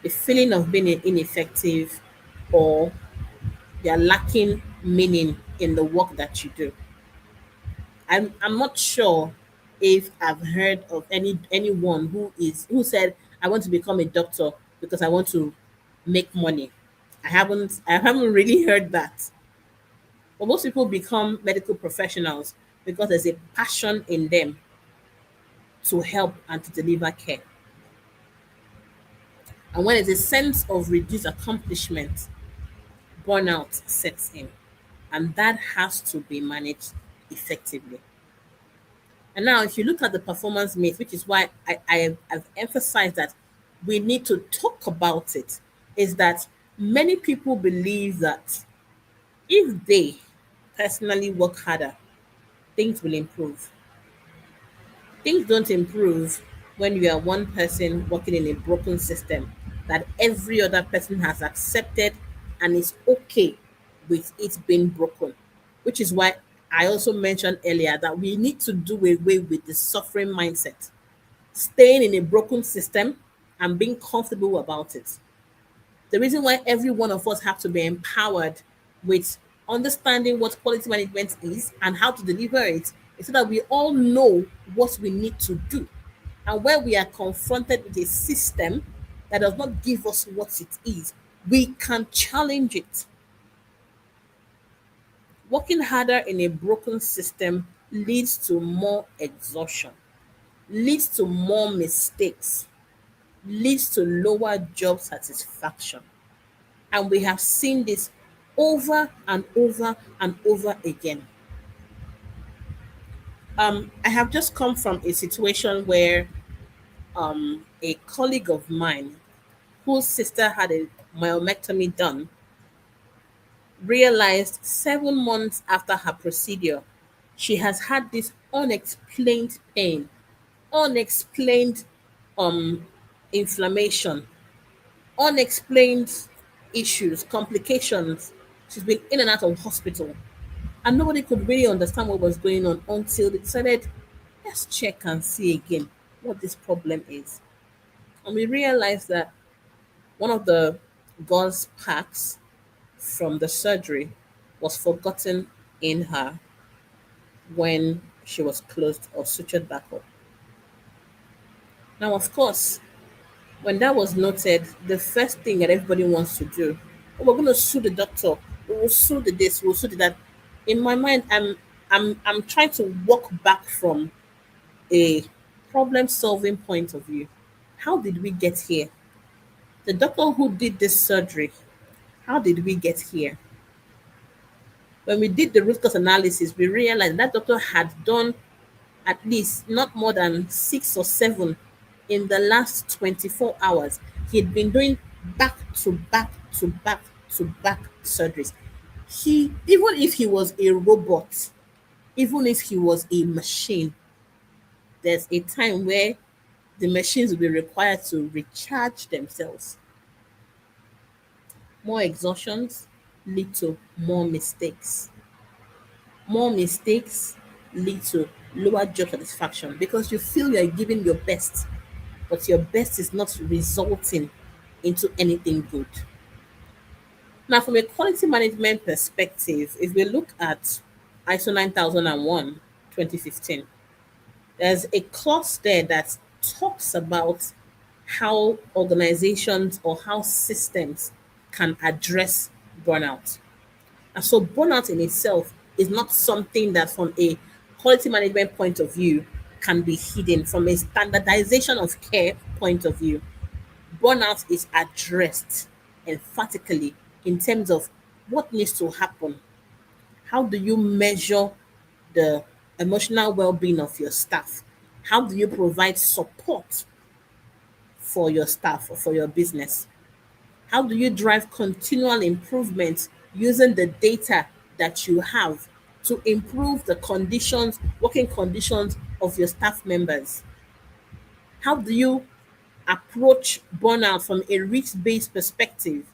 a feeling of being ineffective or you're lacking meaning in the work that you do. I'm not sure if I've heard of anyone who said I want to become a doctor because I want to make money. I haven't really heard that. But most people become medical professionals because there's a passion in them to help and to deliver care. And when there's a sense of reduced accomplishment, burnout sets in. And that has to be managed effectively. And now, if you look at the performance myth, which is why I've emphasized that we need to talk about it, is that many people believe that if they personally work harder, things will improve. Things don't improve when you are one person working in a broken system that every other person has accepted and is okay with it being broken. Which is why I also mentioned earlier that we need to do away with the suffering mindset, staying in a broken system and being comfortable about it. The reason why every one of us have to be empowered with understanding what quality management is and how to deliver it is so that we all know what we need to do. And where we are confronted with a system that does not give us what it is, we can challenge it. Working harder in a broken system leads to more exhaustion, leads to more mistakes, leads to lower job satisfaction. And we have seen this over and over and over again. I have just come from a situation where a colleague of mine, whose sister had a myomectomy done, realized 7 months after her procedure, she has had this unexplained pain, unexplained um, inflammation, unexplained issues, complications. She's been in and out of hospital. And nobody could really understand what was going on until they decided, let's check and see again what this problem is. And we realized that one of the gauze packs from the surgery was forgotten in her when she was closed or sutured back up. Now, of course, when that was noted, the first thing that everybody wants to do, oh, we're going to sue the doctor, we will sue the this, we'll sue the that. In my mind, I'm trying to walk back from a problem solving point of view. How did we get here? The doctor who did this surgery, how did we get here? When we did the root cause analysis, we realized that doctor had done at least not more than 6 or 7 in the last 24 hours. He'd been doing back to back to back to back surgeries. He, even if he was a robot, even if he was a machine, there's a time where the machines will be required to recharge themselves. More exhaustions lead to more mistakes. More mistakes lead to lower job satisfaction because you feel you're giving your best, but your best is not resulting into anything good. Now, from a quality management perspective, if we look at ISO 9001 2015, there's a clause there that talks about how organizations or how systems can address burnout. And so burnout in itself is not something that from a quality management point of view can be hidden. From a standardization of care point of view, burnout is addressed emphatically in terms of what needs to happen. How do you measure the emotional well-being of your staff? How do you provide support for your staff or for your business? How do you drive continual improvement using the data that you have to improve the conditions, working conditions of your staff members? How do you approach burnout from a risk based perspective,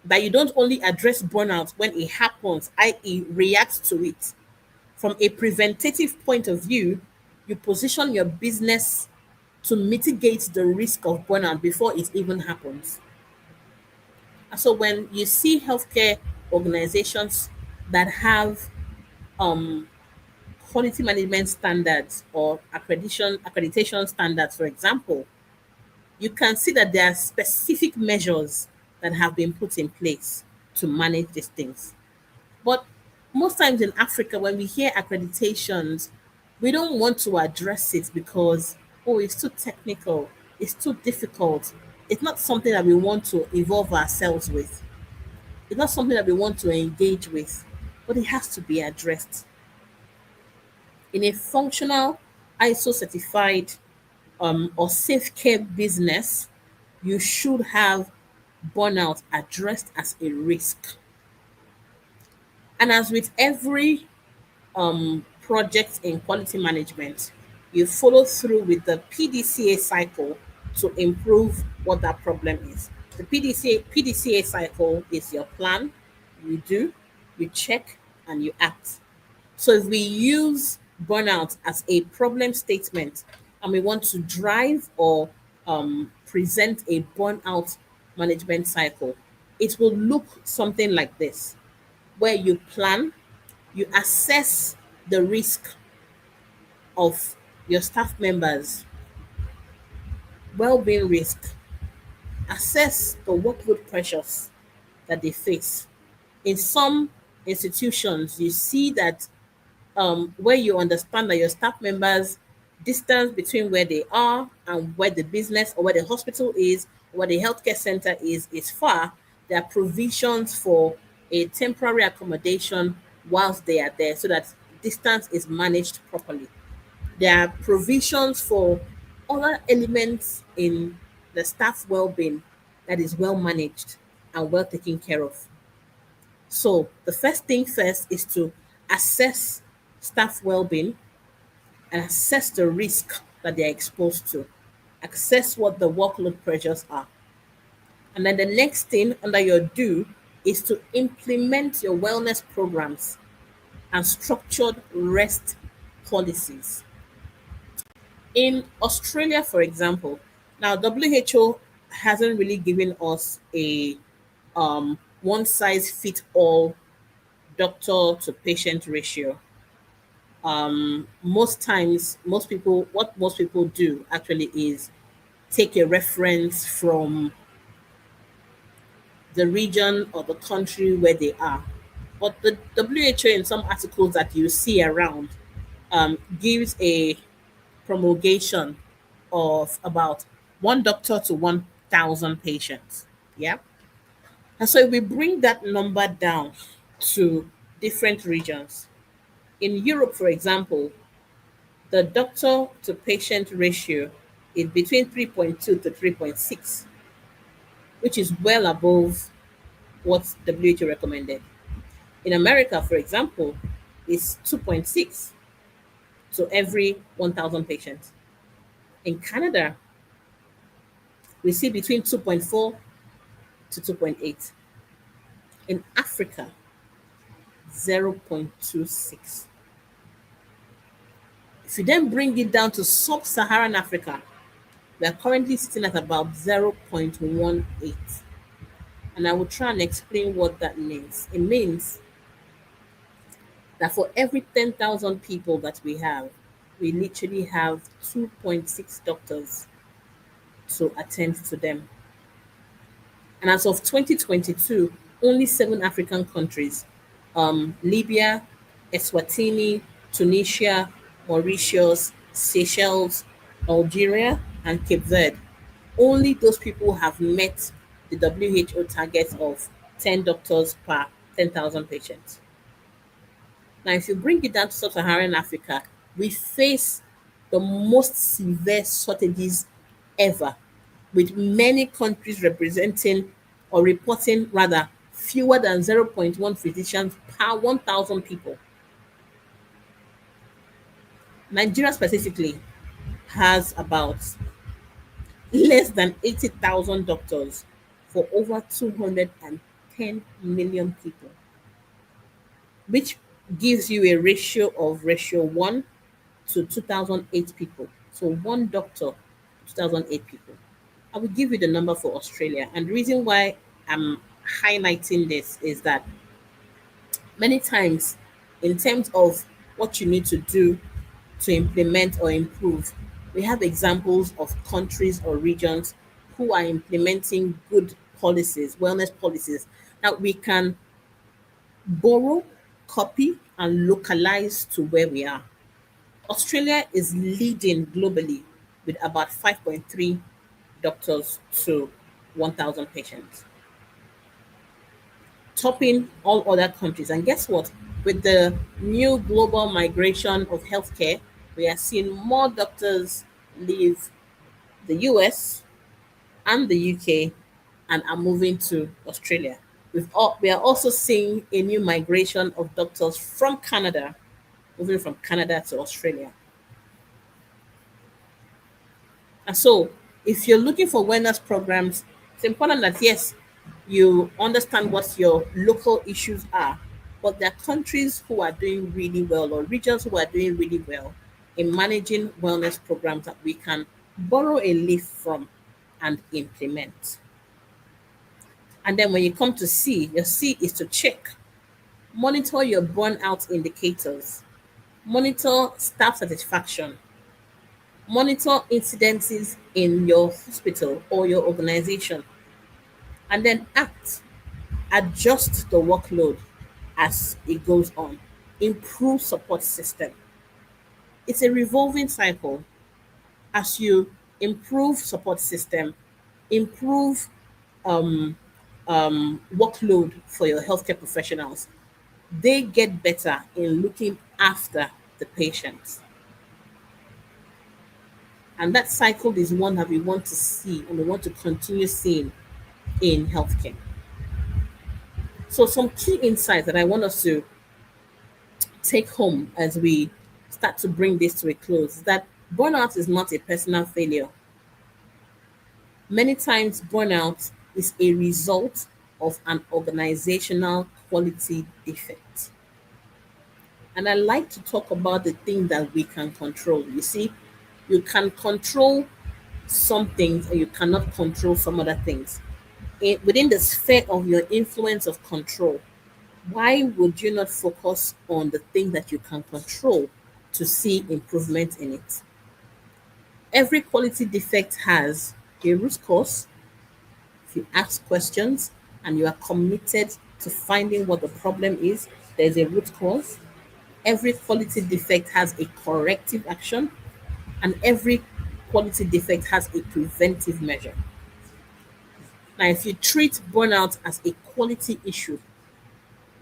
that you don't only address burnout when it happens, i.e., react to it? From a preventative point of view, you position your business to mitigate the risk of burnout before it even happens. And so when you see healthcare organizations that have um, quality management standards or accreditation standards, for example, you can see that there are specific measures that have been put in place to manage these things. But most times in Africa, when we hear accreditations, we don't want to address it because, oh, it's too technical, it's too difficult. It's not something that we want to involve ourselves with. It's not something that we want to engage with, but it has to be addressed. In a functional, ISO certified or safe care business, you should have burnout addressed as a risk. And as with every project in quality management, you follow through with the PDCA cycle to improve what that problem is. The PDCA cycle is your plan, you do, you check, and you act. So if we use burnout as a problem statement and we want to drive or present a burnout management cycle, it will look something like this, where you plan, you assess the risk of your staff members, well-being risk, assess the workload pressures that they face. In some institutions, you see that where you understand that your staff members distance between where they are and where the business or where the hospital is, where the healthcare center is far, there are provisions for a temporary accommodation whilst they are there so that distance is managed properly. There are provisions for other elements in the staff well-being that is well managed and well taken care of. So the first thing first is to assess staff well-being and assess the risk that they are exposed to. Assess what the workload pressures are. And then the next thing under your do is to implement your wellness programs and structured rest policies. In Australia, for example, now WHO hasn't really given us a one size fit all doctor to patient ratio. Most times, most people do actually is take a reference from the region or the country where they are. But the WHO, in some articles that you see around, gives a promulgation of about one doctor to 1,000 patients. Yeah. And so if we bring that number down to different regions, in Europe, for example, the doctor to patient ratio is between 3.2 to 3.6, which is well above what WHO recommended. In America, for example, it's 2.6 to every 1,000 patients. In Canada, we see between 2.4 to 2.8. In Africa, 0.26. If you then bring it down to sub-Saharan Africa, we are currently sitting at about 0.18. And I will try and explain what that means. It means that for every 10,000 people that we have, we literally have 2.6 doctors to attend to them. And as of 2022, only 7 African countries, Libya, Eswatini, Tunisia, Mauritius, Seychelles, Algeria, and Cape Verde, only those people have met the WHO target of 10 doctors per 10,000 patients. Now, if you bring it down to sub-Saharan Africa, we face the most severe shortages ever. with many countries representing or reporting rather fewer than zero point 0.1 physicians per 1,000 people. Nigeria specifically has about less than 80,000 doctors for over 210 million people, which gives you a ratio 1 to 2008 people. So one doctor, 2008 people. I will give you the number for Australia. And the reason why I'm highlighting this is that many times, in terms of what you need to do to implement or improve, we have examples of countries or regions who are implementing good policies, wellness policies that we can borrow, copy, and localize to where we are. Australia is leading globally with about 5.3 doctors to 1,000 patients, topping all other countries. And guess what? With the new global migration of healthcare, we are seeing more doctors leave the US and the UK and are moving to Australia. We are also seeing a new migration of doctors from Canada, moving from Canada to Australia. And so, if you're looking for wellness programs, it's important that yes, you understand what your local issues are, but there are countries who are doing really well or regions who are doing really well in managing wellness programs that we can borrow a leaf from and implement. And then when you come to C, your C is to check, monitor your burnout indicators, monitor staff satisfaction, monitor incidences in your hospital or your organization, and then act, adjust the workload as it goes on, improve support system. It's a revolving cycle. As you improve support system, improve workload for your healthcare professionals, they get better in looking after the patients. And that cycle is one that we want to see and we want to continue seeing in healthcare. So, some key insights that I want us to take home as we start to bring this to a close is that burnout is not a personal failure. Many times, burnout is a result of an organizational quality defect. And I like to talk about the thing that we can control. You see, you can control some things and you cannot control some other things. Within the sphere of your influence of control, why would you not focus on the thing that you can control to see improvement in it? Every quality defect has a root cause. If you ask questions and you are committed to finding what the problem is, there's a root cause. Every quality defect has a corrective action, and every quality defect has a preventive measure. Now, if you treat burnout as a quality issue,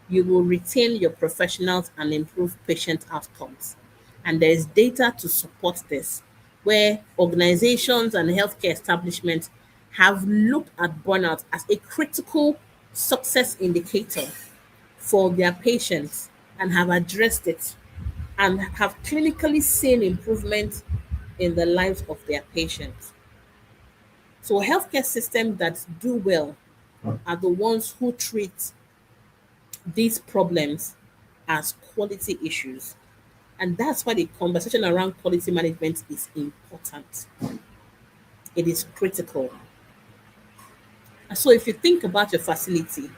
you will retain your professionals and improve patient outcomes. And there is data to support this, where organizations and healthcare establishments have looked at burnout as a critical success indicator for their patients and have addressed it and have clinically seen improvement in the lives of their patients. So, healthcare systems that do well are the ones who treat these problems as quality issues. And that's why the conversation around quality management is important. It is critical. And so, if you think about your facility,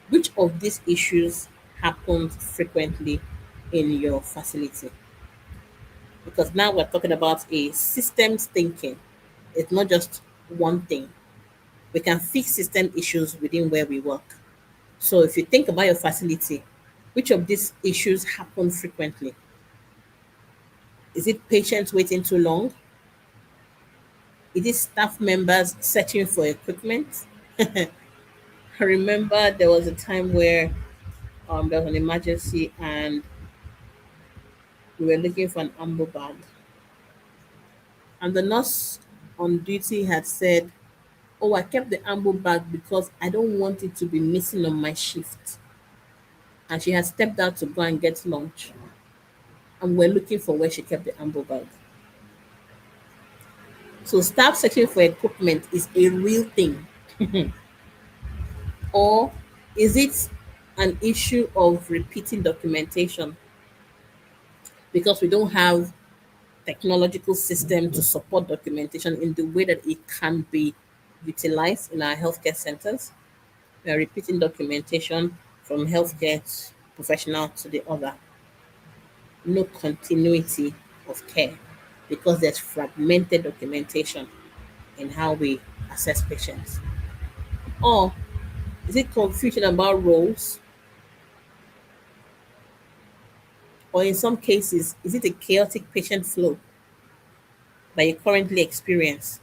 which of these issues happens frequently in your facility? Because now we're talking about a systems thinking. It's not just one thing. We can fix system issues within where we work. So if you think about your facility, which of these issues happen frequently? Is it patients waiting too long? Is it staff members searching for equipment? I remember there was a time where there was an emergency and we were looking for an amber bag. And the nurse on duty had said, "Oh, I kept the ambo bag because I don't want it to be missing on my shift." And she had stepped out to go and get lunch. And we're looking for where she kept the ambo bag. So staff searching for equipment is a real thing. Or is it an issue of repeating documentation because we don't have technological system to support documentation in the way that it can be utilized in our healthcare centers? We are repeating documentation from healthcare professional to the other. No continuity of care because there's fragmented documentation in how we assess patients. Or is it confusion about roles? Or in some cases, is it a chaotic patient flow that you currently experience?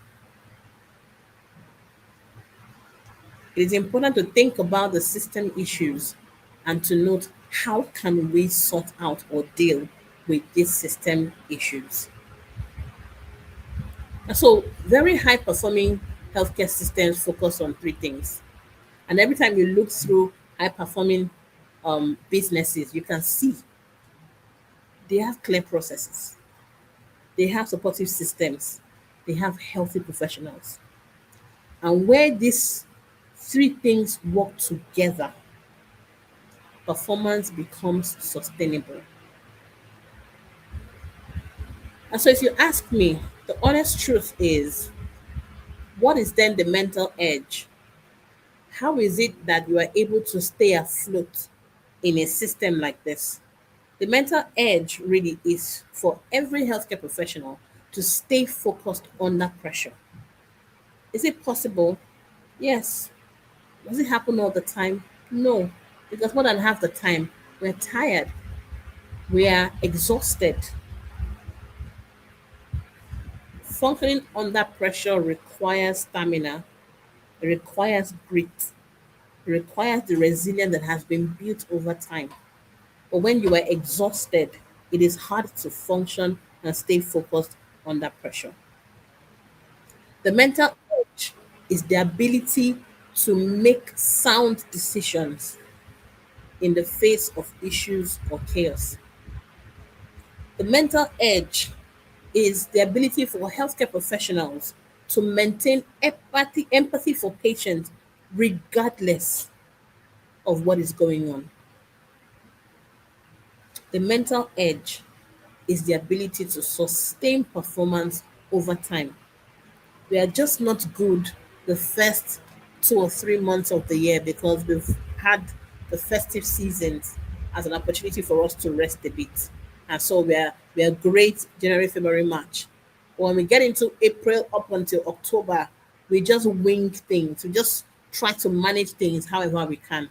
It is important to think about the system issues and to note how can we sort out or deal with these system issues. And so very high performing healthcare systems focus on three things. And every time you look through high performing businesses, you can see they have clear processes, they have supportive systems, they have healthy professionals. And where these three things work together, performance becomes sustainable. And so, if you ask me, the honest truth is, what is then the mental edge? How is it that you are able to stay afloat in a system like this? The mental edge really is for every healthcare professional to stay focused under pressure. Is it possible? Yes. Does it happen all the time? No. Because more than half the time, we're tired, we are exhausted. Functioning under pressure requires stamina, it requires grit, it requires the resilience that has been built over time. But when you are exhausted, it is hard to function and stay focused under pressure. The mental edge is the ability to make sound decisions in the face of issues or chaos. The mental edge is the ability for healthcare professionals to maintain empathy for patients regardless of what is going on. The mental edge is the ability to sustain performance over time. We are just not good the first 2 or 3 months of the year because we've had the festive seasons as an opportunity for us to rest a bit. And so we are great January, February, March. When we get into April up until October, we just wing things. We just try to manage things however we can.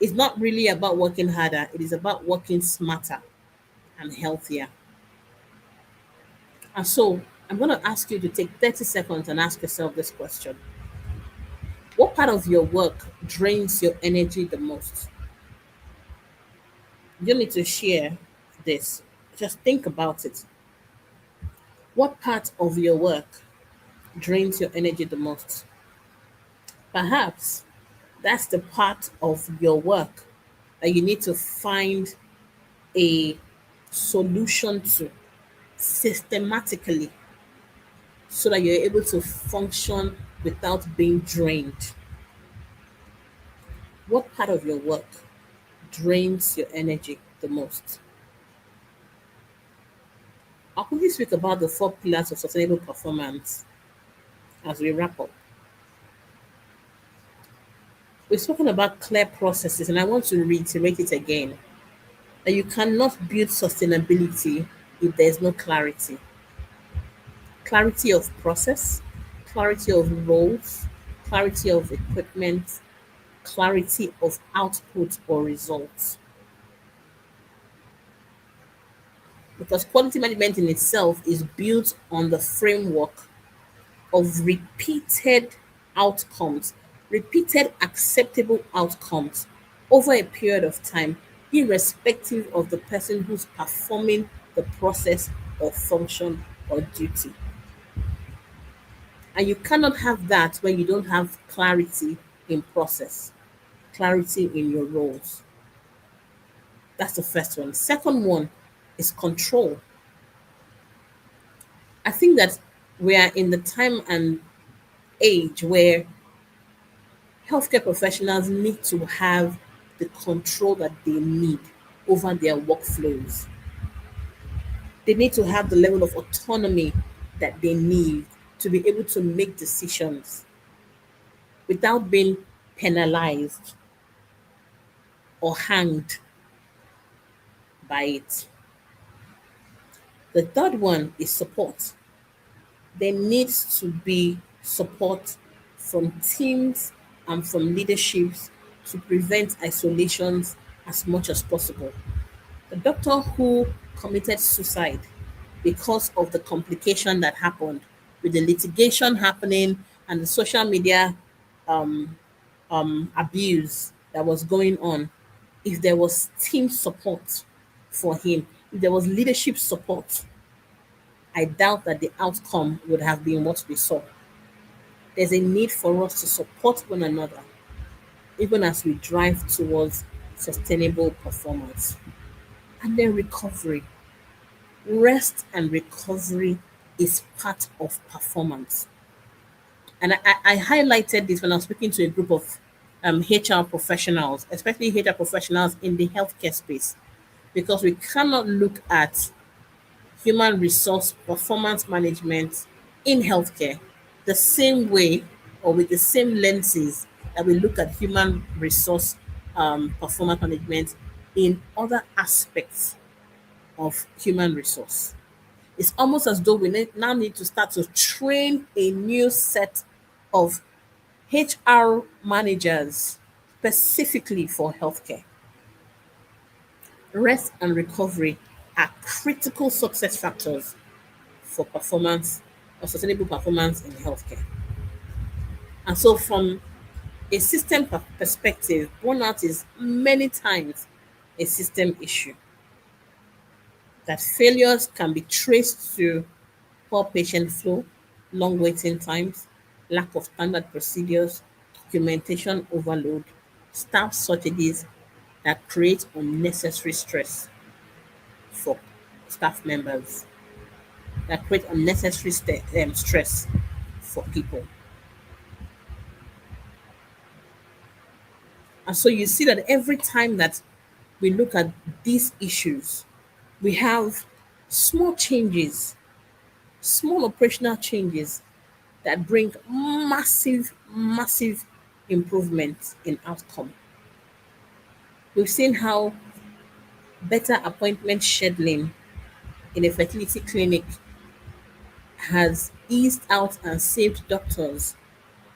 It's not really about working harder, it is about working smarter and healthier. And so I'm going to ask you to take 30 seconds and ask yourself this question. What part of your work drains your energy the most? You don't need to share this. Just think about it. What part of your work drains your energy the most? Perhaps that's the part of your work that you need to find a solution to systematically so that you're able to function without being drained. What part of your work drains your energy the most? I'll quickly speak about the four pillars of sustainable performance as we wrap up. We've spoken about clear processes, and I want to reiterate it again that you cannot build sustainability if there's no clarity. Clarity of process, clarity of roles, clarity of equipment, clarity of output or results. Because quality management in itself is built on the framework of repeated outcomes, repeated acceptable outcomes over a period of time, irrespective of the person who's performing the process or function or duty. And you cannot have that when you don't have clarity in process, clarity in your roles. That's the first one. Second one is control. I think that we are in the time and age where healthcare professionals need to have the control that they need over their workflows. They need to have the level of autonomy that they need to be able to make decisions without being penalized or hanged by it. The third one is support. There needs to be support from teams and from leaderships to prevent isolations as much as possible. The doctor who committed suicide because of the complication that happened with the litigation happening and the social media abuse that was going on, if there was team support for him, if there was leadership support, I doubt that the outcome would have been what we saw. There's a need for us to support one another, even as we drive towards sustainable performance. And then recovery. Rest and recovery is part of performance. And I highlighted this when I was speaking to a group of HR professionals, especially HR professionals in the healthcare space, because we cannot look at human resource performance management in healthcare the same way or with the same lenses that we look at human resource performance management in other aspects of human resource. It's almost as though we now need to start to train a new set of HR managers specifically for healthcare. Rest and recovery are critical success factors for performance or sustainable performance in healthcare. And so, from a system perspective, burnout is many times a system issue. That failures can be traced to poor patient flow, long waiting times, lack of standard procedures, documentation overload, staff shortages that create unnecessary stress for staff members, that create unnecessary stress for people. And so you see that every time that we look at these issues, we have small changes, small operational changes that bring massive, massive improvements in outcome. We've seen how better appointment scheduling in a fertility clinic has eased out and saved doctors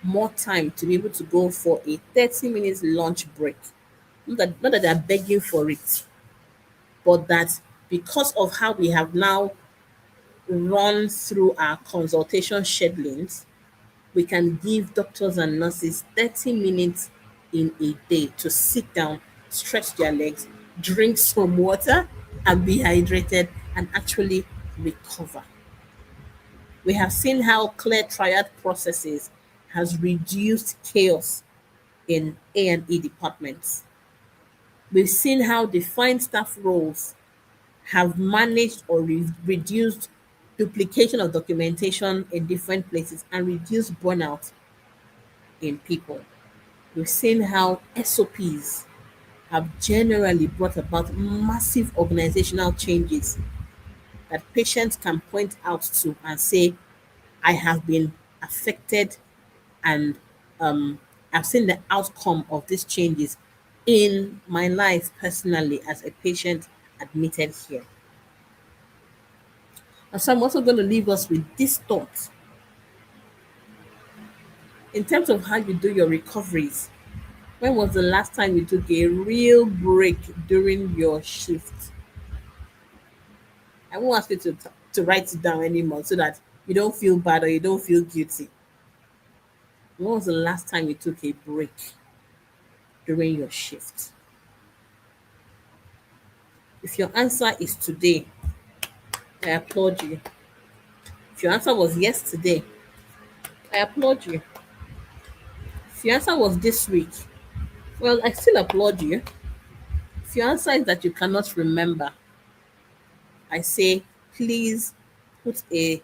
more time to be able to go for a 30 minutes lunch break. Not that they're begging for it, but that because of how we have now run through our consultation schedulings, we can give doctors and nurses 30 minutes in a day to sit down, stretch their legs, drink some water, and be hydrated and actually recover. We have seen how clear triad processes has reduced chaos in A&E departments. We've seen how defined staff roles have managed or reduced duplication of documentation in different places and reduced burnout in people. We've seen how SOPs have generally brought about massive organizational changes that patients can point out to and say, I have been affected and I've seen the outcome of these changes in my life personally as a patient admitted here. And so I'm also going to leave us with this thought in terms of how you do your recoveries. When was the last time you took a real break during your shift? I won't ask you to write it down anymore so that you don't feel bad or you don't feel guilty. When was the last time you took a break during your shift? If your answer is today, I applaud you. If your answer was yesterday, I applaud you. If your answer was this week, well, I still applaud you. If your answer is that you cannot remember, I say please put a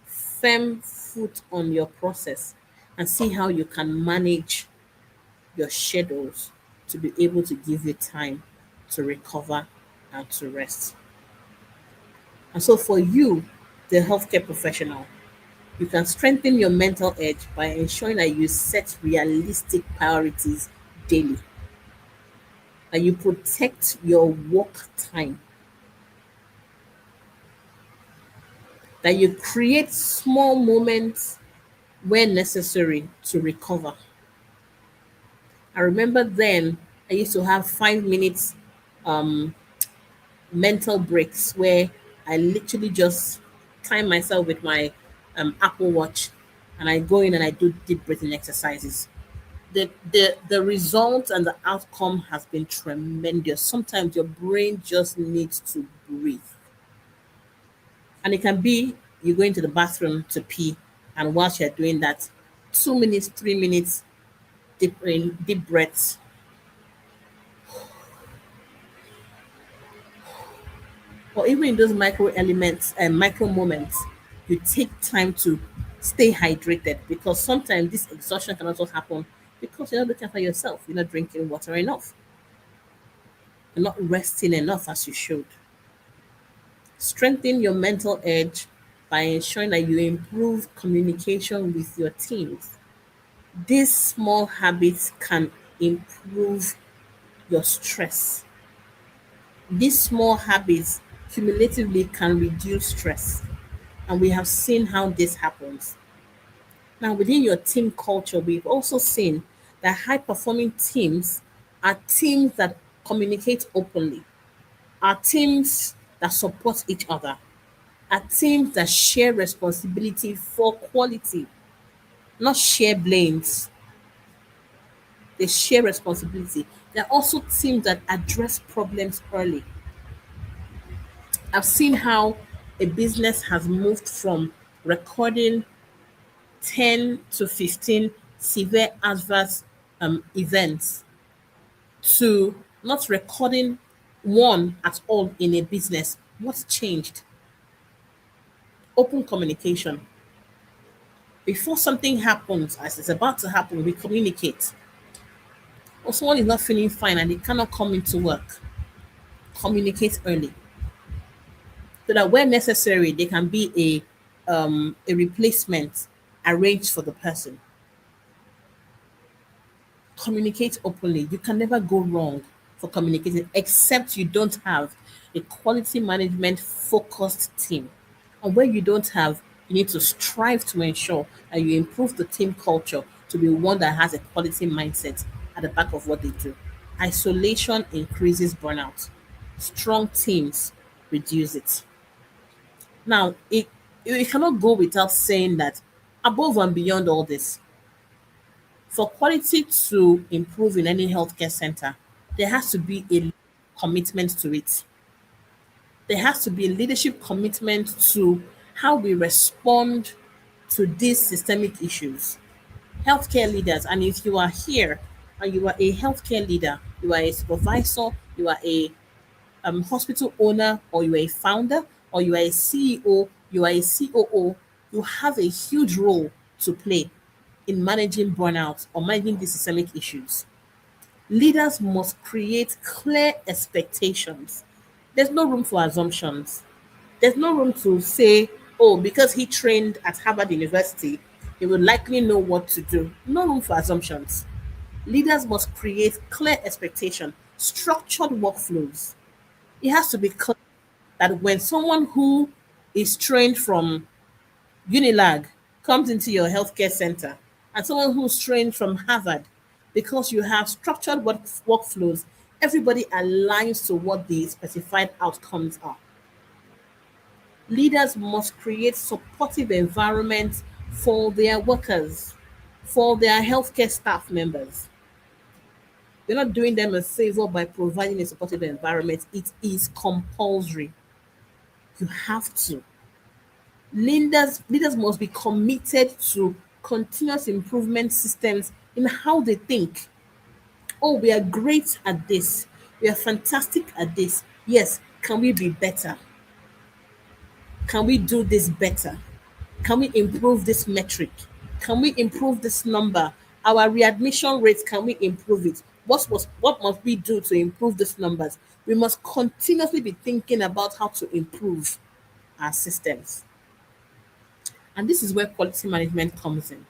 firm foot on your process and see how you can manage your schedules to be able to give you time to recover and to rest. And so, for you, the healthcare professional, you can strengthen your mental edge by ensuring that you set realistic priorities daily, that you protect your work time, that you create small moments where necessary to recover. I remember then I used to have 5 minutes mental breaks where I literally just time myself with my Apple Watch and I go in and I do deep breathing exercises. The result and the outcome has been tremendous. Sometimes your brain just needs to breathe. And it can be you go into the bathroom to pee, and whilst you're doing that, 2 minutes, 3 minutes, deep breaths, or even in those micro elements and micro moments, you take time to stay hydrated because sometimes this exhaustion can also happen because you're not looking after yourself, you're not drinking water enough, you're not resting enough as you should. Strengthen your mental edge by ensuring that you improve communication with your teams. These small habits can improve your stress. These small habits cumulatively can reduce stress. And we have seen how this happens. Now, within your team culture, we've also seen that high performing teams are teams that communicate openly, are teams that support each other, are teams that share responsibility for quality, not share blames. They share responsibility. They're also teams that address problems early. I've seen how a business has moved from recording 10 to 15 severe adverse events to not recording one at all in a business. What's changed? Open communication. Before something happens, as it's about to happen, we communicate. Or someone is not feeling fine and they cannot come into work, communicate early so that where necessary, there can be a replacement arranged for the person. Communicate openly. You can never go wrong for communicating, except you don't have a quality management focused team. And where you don't have, you need to strive to ensure that you improve the team culture to be one that has a quality mindset at the back of what they do. Isolation increases burnout. Strong teams reduce it. Now, it cannot go without saying that above and beyond all this, for quality to improve in any healthcare center, there has to be a commitment to it. There has to be a leadership commitment to how we respond to these systemic issues. Healthcare leaders, and if you are here and you are a healthcare leader, you are a supervisor, you are a hospital owner, or you are a founder, or you are a CEO, you are a COO, you have a huge role to play in managing burnout or managing these systemic issues. Leaders must create clear expectations. There's no room for assumptions. There's no room to say, oh, because he trained at Harvard University, he will likely know what to do. No room for assumptions. Leaders must create clear expectation, structured workflows. It has to be clear that when someone who is trained from Unilag comes into your healthcare center and someone who's trained from Harvard, because you have structured workflows, everybody aligns to what the specified outcomes are. Leaders must create supportive environments for their workers, for their healthcare staff members. You're not doing them a favor by providing a supportive environment. It is compulsory. You have to. Leaders must be committed to continuous improvement systems in how they think. Oh, we are great at this. We are fantastic at this. Yes, can we be better? Can we do this better? Can we improve this metric? Can we improve this number? Our readmission rates, can we improve it? What must we do to improve these numbers? We must continuously be thinking about how to improve our systems. And this is where quality management comes in.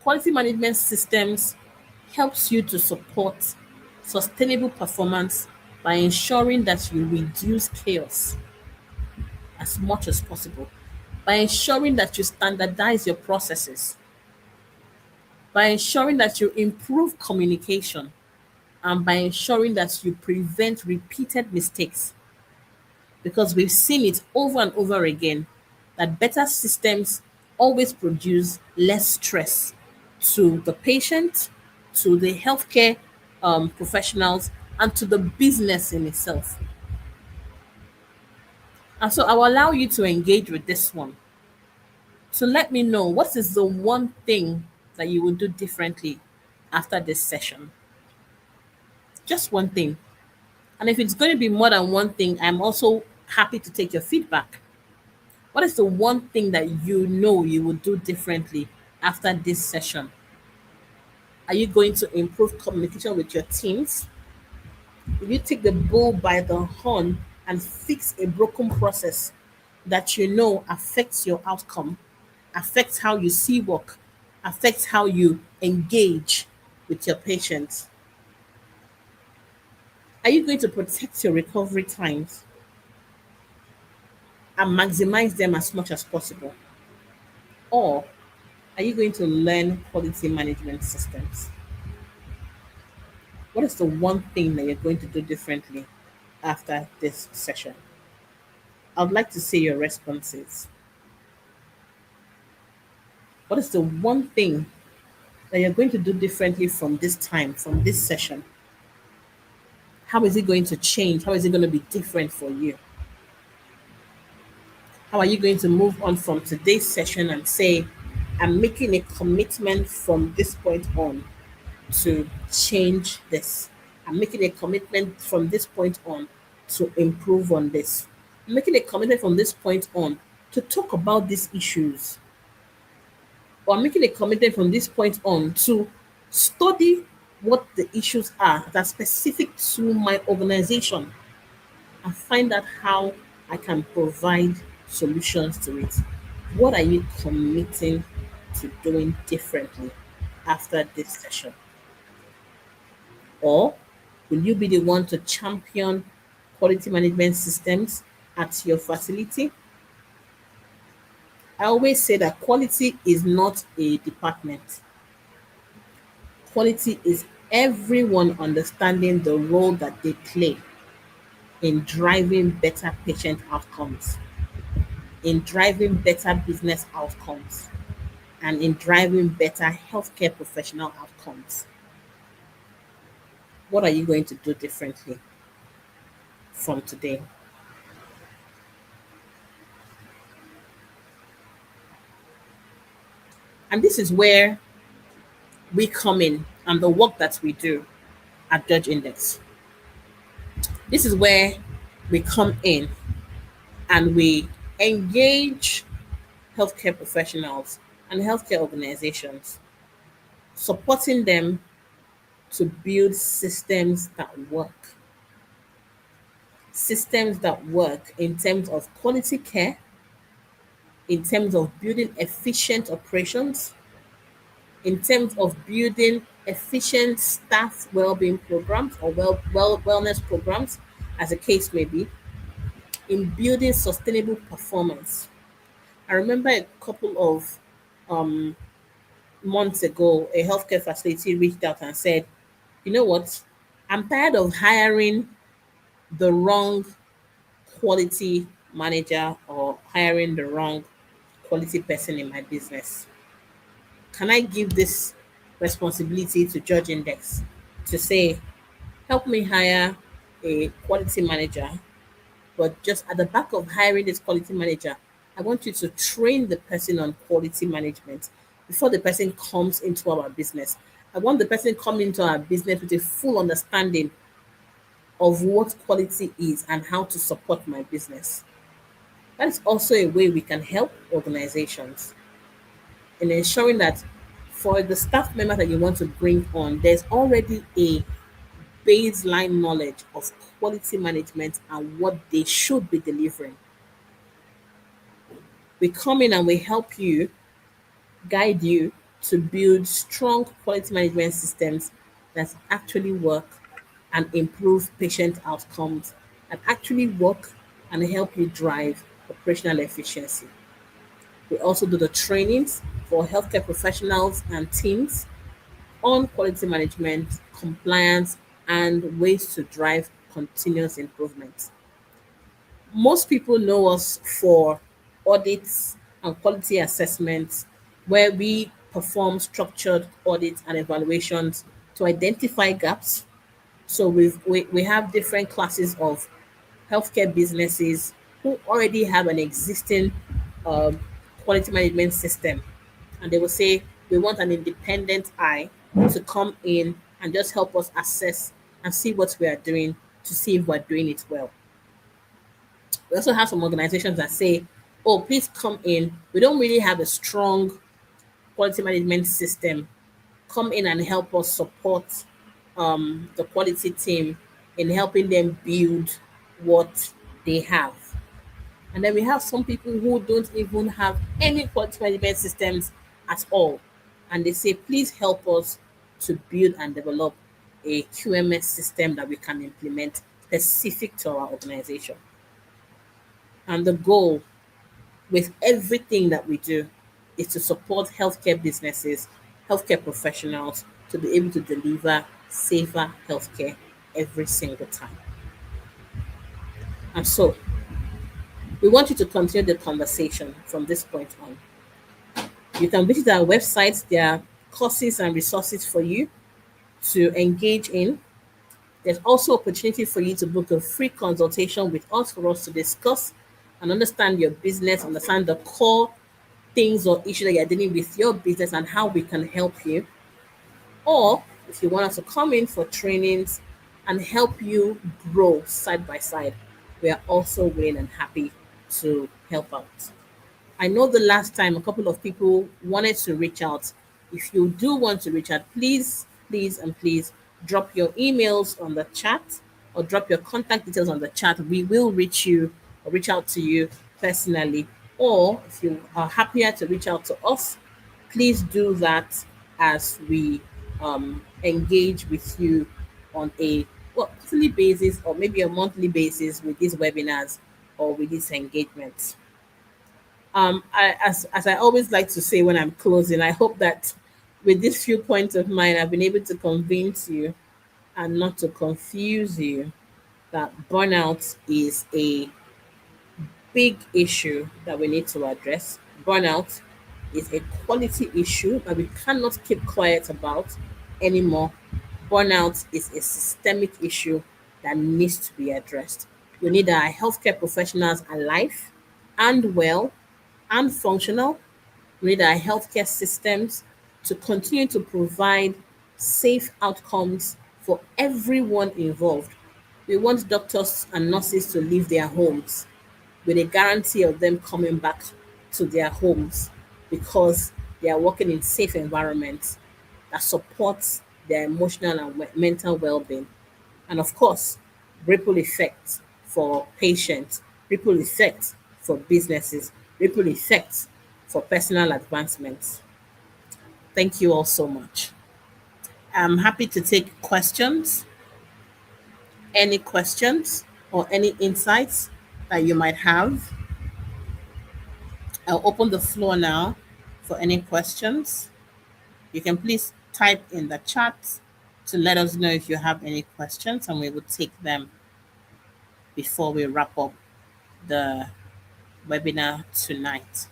Quality management systems helps you to support sustainable performance by ensuring that you reduce chaos as much as possible, by ensuring that you standardize your processes, by ensuring that you improve communication, and by ensuring that you prevent repeated mistakes. Because we've seen it over and over again that better systems always produce less stress to the patient, to the healthcare professionals, and to the business in itself. And so I will allow you to engage with this one. So let me know, what is the one thing that you would do differently after this session? Just one thing. And if it's going to be more than one thing, I'm also happy to take your feedback. What is the one thing that you know you would do differently after this session? Are you going to improve communication with your teams? Will you take the bull by the horn and fix a broken process that you know affects your outcome, affects how you see work, affects how you engage with your patients? Are you going to protect your recovery times and maximize them as much as possible? Or are you going to learn quality management systems? What is the one thing that you're going to do differently after this session? I'd like to see your responses. What is the one thing that you're going to do differently from this time, from this session? How is it going to change? How is it going to be different for you? How are you going to move on from today's session and say, I'm making a commitment from this point on to change this? I'm making a commitment from this point on to improve on this. I'm making a commitment from this point on to talk about these issues. Or I'm making a commitment from this point on to study what the issues are that are specific to my organization and find out how I can provide solutions to it. What are you committing to doing differently after this session? Or will you be the one to champion quality management systems at your facility? I always say that quality is not a department. Quality is everyone understanding the role that they play in driving better patient outcomes, in driving better business outcomes, and in driving better healthcare professional outcomes. What are you going to do differently from today? And this is where we come in and the work that we do at Judge Index. This is where we come in and we engage healthcare professionals and healthcare organizations, supporting them to build systems that work. Systems that work in terms of quality care, in terms of building efficient operations, in terms of building efficient staff well-being programs or wellness programs, as the case may be, in building sustainable performance. I remember a couple of um, months ago, a healthcare facility reached out and said, you know what, I'm tired of hiring the wrong quality manager or hiring the wrong quality person in my business. Can I give this responsibility to Judge Index to say, help me hire a quality manager, but just at the back of hiring this quality manager, I want you to train the person on quality management before the person comes into our business. I want the person coming into our business with a full understanding of what quality is and how to support my business. That is also a way we can help organizations in ensuring that for the staff member that you want to bring on, there's already a baseline knowledge of quality management and what they should be delivering. We come in and we help you, guide you to build strong quality management systems that actually work and improve patient outcomes, that actually work and help you drive operational efficiency. We also do the trainings for healthcare professionals and teams on quality management, compliance, and ways to drive continuous improvement. Most people know us for audits and quality assessments, where we perform structured audits and evaluations to identify gaps. So we have different classes of healthcare businesses who already have an existing um, quality management system, and they will say we want an independent eye to come in and just help us assess and see what we are doing to see if we're doing it well. We also have some organizations that say, oh, please come in. We don't really have a strong quality management system. Come in and help us support the quality team in helping them build what they have. And then we have some people who don't even have any quality management systems at all. And they say, please help us to build and develop a QMS system that we can implement specific to our organization. And the goal with everything that we do is to support healthcare businesses, healthcare professionals to be able to deliver safer healthcare every single time. And so we want you to continue the conversation from this point on. You can visit our website. There are courses and resources for you to engage in. There's also opportunity for you to book a free consultation with us for us to discuss and understand your business, understand the core things or issues that you're dealing with your business and how we can help you. Or if you want us to come in for trainings and help you grow side by side, we are also willing and happy to help out. I know the last time a couple of people wanted to reach out. If you do want to reach out, please, please, and please drop your emails on the chat or drop your contact details on the chat. We will reach you or reach out to you personally. Or if you are happier to reach out to us, please do that as we engage with you on a quarterly basis or maybe a monthly basis with these webinars or with these engagements. As I always like to say when I'm closing, I hope that with these few points of mine, I've been able to convince you and not to confuse you that burnout is a big issue that we need to address. Burnout is a quality issue that we cannot keep quiet about anymore. Burnout is a systemic issue that needs to be addressed. We need our healthcare professionals alive and well and functional. We need our healthcare systems to continue to provide safe outcomes for everyone involved. We want doctors and nurses to leave their homes with a guarantee of them coming back to their homes because they are working in safe environments that supports their emotional and mental well-being. And of course, ripple effects for patients, ripple effects for businesses, ripple effects for personal advancements. Thank you all so much. I'm happy to take questions, any questions or any insights that you might have. I'll open the floor now for any questions. You can please type in the chat to let us know if you have any questions, and we will take them before we wrap up the webinar tonight.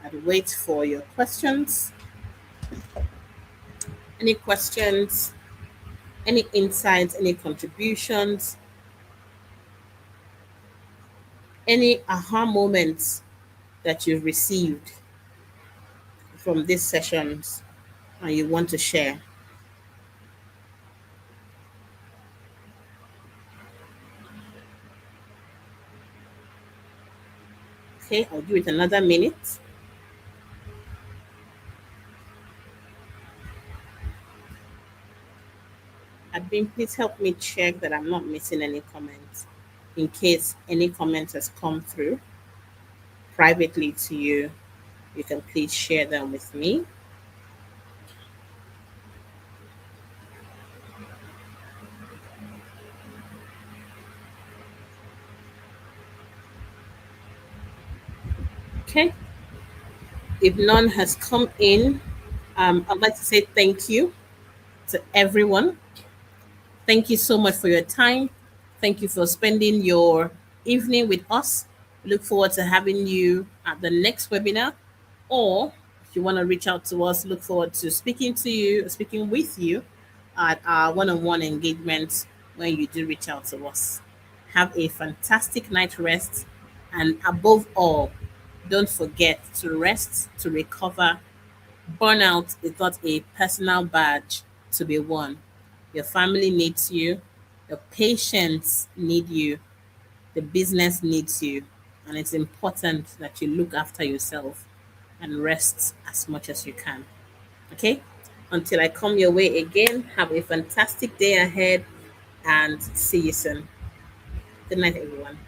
I'll wait for your questions. Any questions Any insights, any contributions, any aha moments that you've received from these sessions and you want to share? Okay, I'll give it another minute. Admin, please help me check that I'm not missing any comments. In case any comment has come through privately to you, you can please share them with me. Okay, if none has come in, I'd like to say thank you to everyone. Thank you so much for your time. Thank you for spending your evening with us. Look forward to having you at the next webinar. Or if you want to reach out to us, look forward to speaking with you at our one on one engagements when you do reach out to us. Have a fantastic night rest. And above all, don't forget to rest, to recover. Burnout is not a personal badge to be worn. Your family needs you, your patients need you, the business needs you, and it's important that you look after yourself and rest as much as you can. Okay? Until I come your way again, have a fantastic day ahead and see you soon. Good night, everyone.